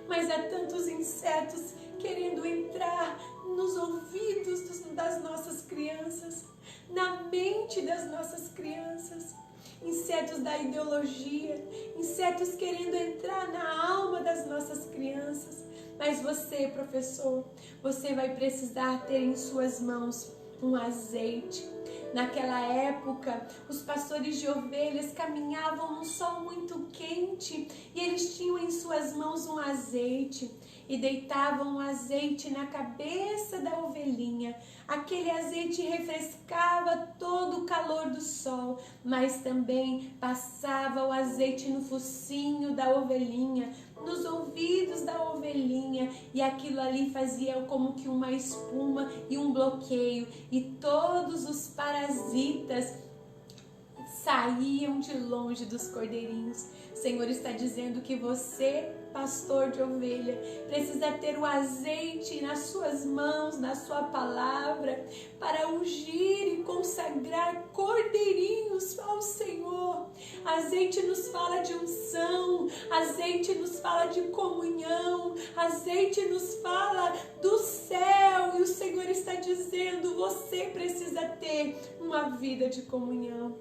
Mas há tantos insetos querendo entrar nos ouvidos das nossas crianças, na mente das nossas crianças. Insetos da ideologia, insetos querendo entrar na alma das nossas crianças. Mas você, professor, você vai precisar ter em suas mãos um azeite. Naquela época, os pastores de ovelhas caminhavam num sol muito quente e eles tinham em suas mãos um azeite e deitavam o azeite na cabeça da ovelhinha. Aquele azeite refrescava todo o calor do sol, mas também passava o azeite no focinho da ovelhinha, nos ouvidos da ovelhinha, e aquilo ali fazia como que uma espuma e um bloqueio, e todos os parasitas saíam de longe dos cordeirinhos. O Senhor está dizendo que você, pastor de ovelha, precisa ter o azeite nas suas mãos, na sua palavra, para ungir e consagrar cordeirinhos ao Senhor. Azeite nos fala de unção, azeite nos fala de comunhão, azeite nos fala do céu, e o Senhor está dizendo, você precisa ter uma vida de comunhão.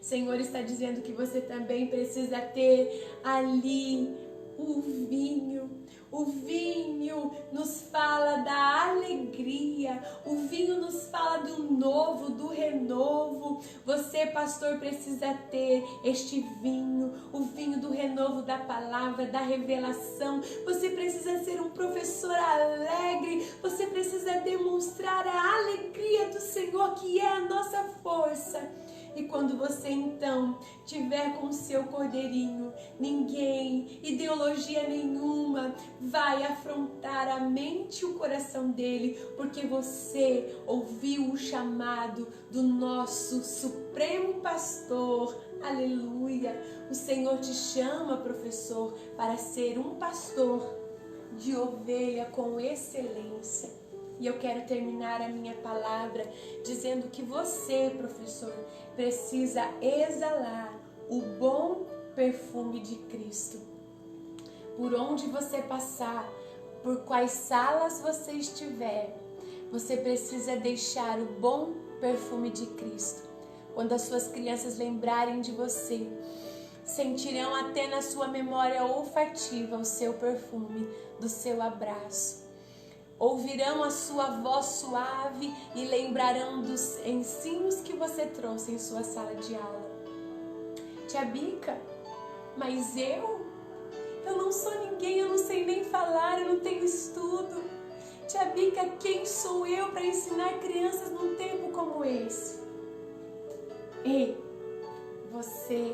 O Senhor está dizendo que você também precisa ter ali o vinho. O vinho nos fala da alegria, o vinho nos fala do novo, do renovo. Você, pastor, precisa ter este vinho, o vinho do renovo da palavra, da revelação. Você precisa ser um professor alegre, você precisa demonstrar a alegria do Senhor, que é a nossa força. E quando você então tiver com o seu cordeirinho, ninguém, ideologia nenhuma vai afrontar a mente e o coração dele, porque você ouviu o chamado do nosso Supremo Pastor. Aleluia! O Senhor te chama, professor, para ser um pastor de ovelha com excelência. E eu quero terminar a minha palavra dizendo que você, professor, precisa exalar o bom perfume de Cristo. Por onde você passar, por quais salas você estiver, você precisa deixar o bom perfume de Cristo. Quando as suas crianças lembrarem de você, sentirão até na sua memória olfativa o seu perfume, do seu abraço. Ouvirão a sua voz suave e lembrarão dos ensinos que você trouxe em sua sala de aula. Tia Bica, mas eu não sou ninguém, eu não sei nem falar, eu não tenho estudo. Tia Bica, quem sou eu para ensinar crianças num tempo como esse? E você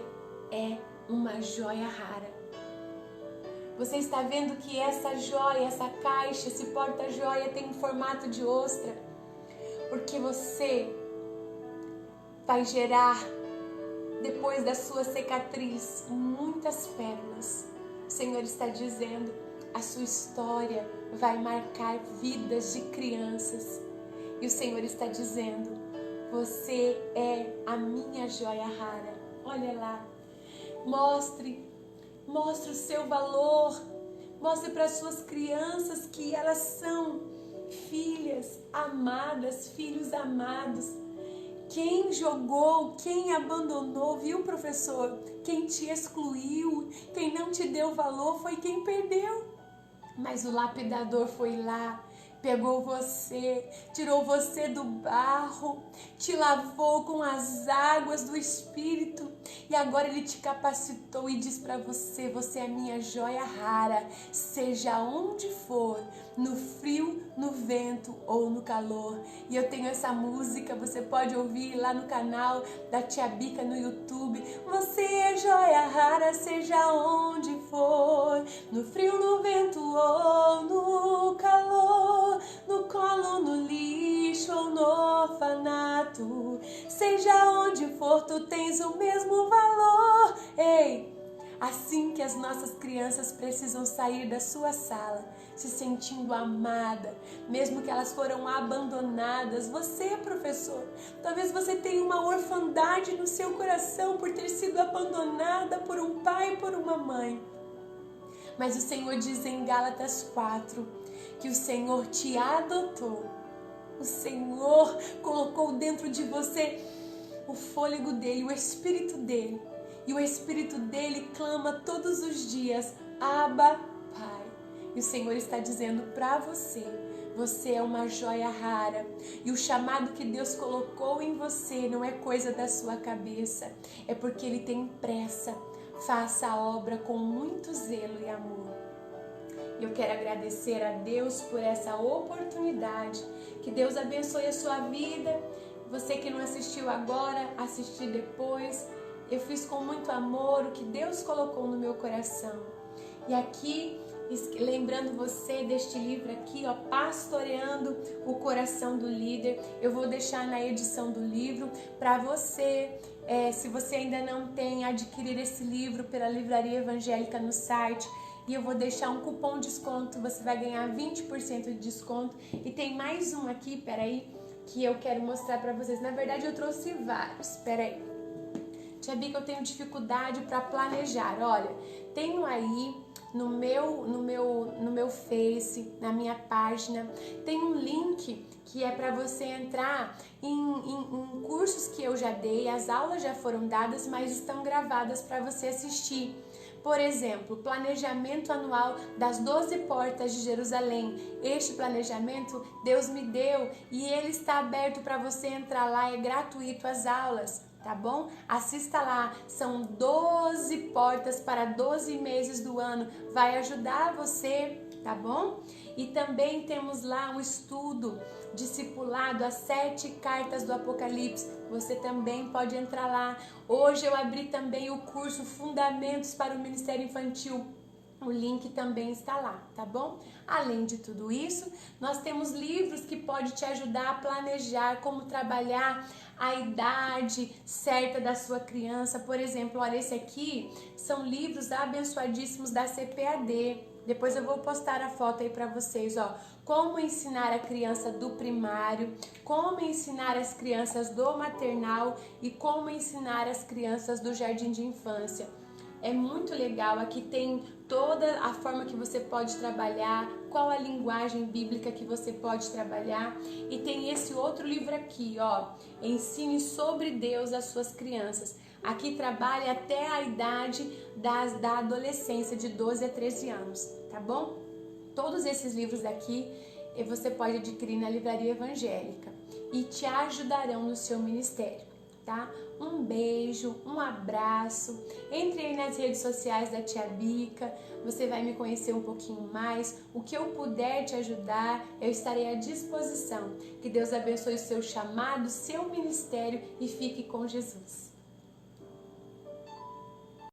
é uma joia rara. Você está vendo que essa joia, essa caixa, esse porta-joia tem um formato de ostra? Porque você vai gerar, depois da sua cicatriz, muitas pérolas. O Senhor está dizendo, a sua história vai marcar vidas de crianças. E o Senhor está dizendo, você é a minha joia rara. Olha lá, mostre o seu valor, mostre para as suas crianças que elas são filhas amadas, filhos amados. Quem jogou, quem abandonou, viu, professor? Quem te excluiu, quem não te deu valor foi quem perdeu. Mas o lapidador foi lá, pegou você, tirou você do barro, te lavou com as águas do Espírito e agora Ele te capacitou e diz para você: você é minha joia rara, seja onde for, no frio, no vento ou no calor. E eu tenho essa música, você pode ouvir lá no canal da Tia Bica no YouTube. Você é joia rara, seja onde for, no frio, no vento ou no calor, no colo, no lixo ou no orfanato, seja onde for, tu tens o mesmo valor. Ei, assim que as nossas crianças precisam sair da sua sala, se sentindo amada, mesmo que elas foram abandonadas. Você, professor, talvez você tenha uma orfandade no seu coração por ter sido abandonada por um pai e por uma mãe. Mas o Senhor diz em Gálatas 4 que o Senhor te adotou. O Senhor colocou dentro de você o fôlego dele, o Espírito dele. E o Espírito dele clama todos os dias: Abba, Pai. E o Senhor está dizendo para você: você é uma joia rara. E o chamado que Deus colocou em você não é coisa da sua cabeça. É porque Ele tem pressa. Faça a obra com muito zelo e amor. Eu quero agradecer a Deus por essa oportunidade. Que Deus abençoe a sua vida. Você que não assistiu agora, assistir depois. Eu fiz com muito amor o que Deus colocou no meu coração. E aqui, lembrando você deste livro aqui, ó, Pastoreando o Coração do Líder, eu vou deixar na edição do livro para você. Se você ainda não tem, adquirir esse livro pela Livraria Evangélica no site. E eu vou deixar um cupom de desconto, você vai ganhar 20% de desconto. E tem mais um aqui, peraí, que eu quero mostrar para vocês. Na verdade, eu trouxe vários, peraí. Tia Bica, eu tenho dificuldade para planejar. Olha, tenho aí no meu Face, na minha página, tem um link que é para você entrar em cursos que eu já dei. As aulas já foram dadas, mas estão gravadas para você assistir. Por exemplo, planejamento anual das 12 portas de Jerusalém. Este planejamento Deus me deu e ele está aberto para você entrar lá, é gratuito as aulas. Tá bom? Assista lá, são 12 portas para 12 meses do ano, vai ajudar você, tá bom? E também temos lá um estudo discipulado, as 7 cartas do Apocalipse, você também pode entrar lá. Hoje eu abri também o curso Fundamentos para o Ministério Infantil. O link também está lá, tá bom? Além de tudo isso, nós temos livros que podem te ajudar a planejar como trabalhar a idade certa da sua criança. Por exemplo, olha, esse aqui são livros abençoadíssimos da CPAD. Depois eu vou postar a foto aí para vocês, ó. Como ensinar a criança do primário, como ensinar as crianças do maternal e como ensinar as crianças do jardim de infância. É muito legal, aqui tem toda a forma que você pode trabalhar, qual a linguagem bíblica que você pode trabalhar. E tem esse outro livro aqui, ó, Ensine sobre Deus às suas crianças. Aqui trabalha até a idade da adolescência, de 12 a 13 anos, tá bom? Todos esses livros aqui você pode adquirir na Livraria Evangélica e te ajudarão no seu ministério, tá? Um beijo, um abraço. Entre aí nas redes sociais da Tia Bica, você vai me conhecer um pouquinho mais. O que eu puder te ajudar, eu estarei à disposição. Que Deus abençoe o seu chamado, seu ministério e fique com Jesus.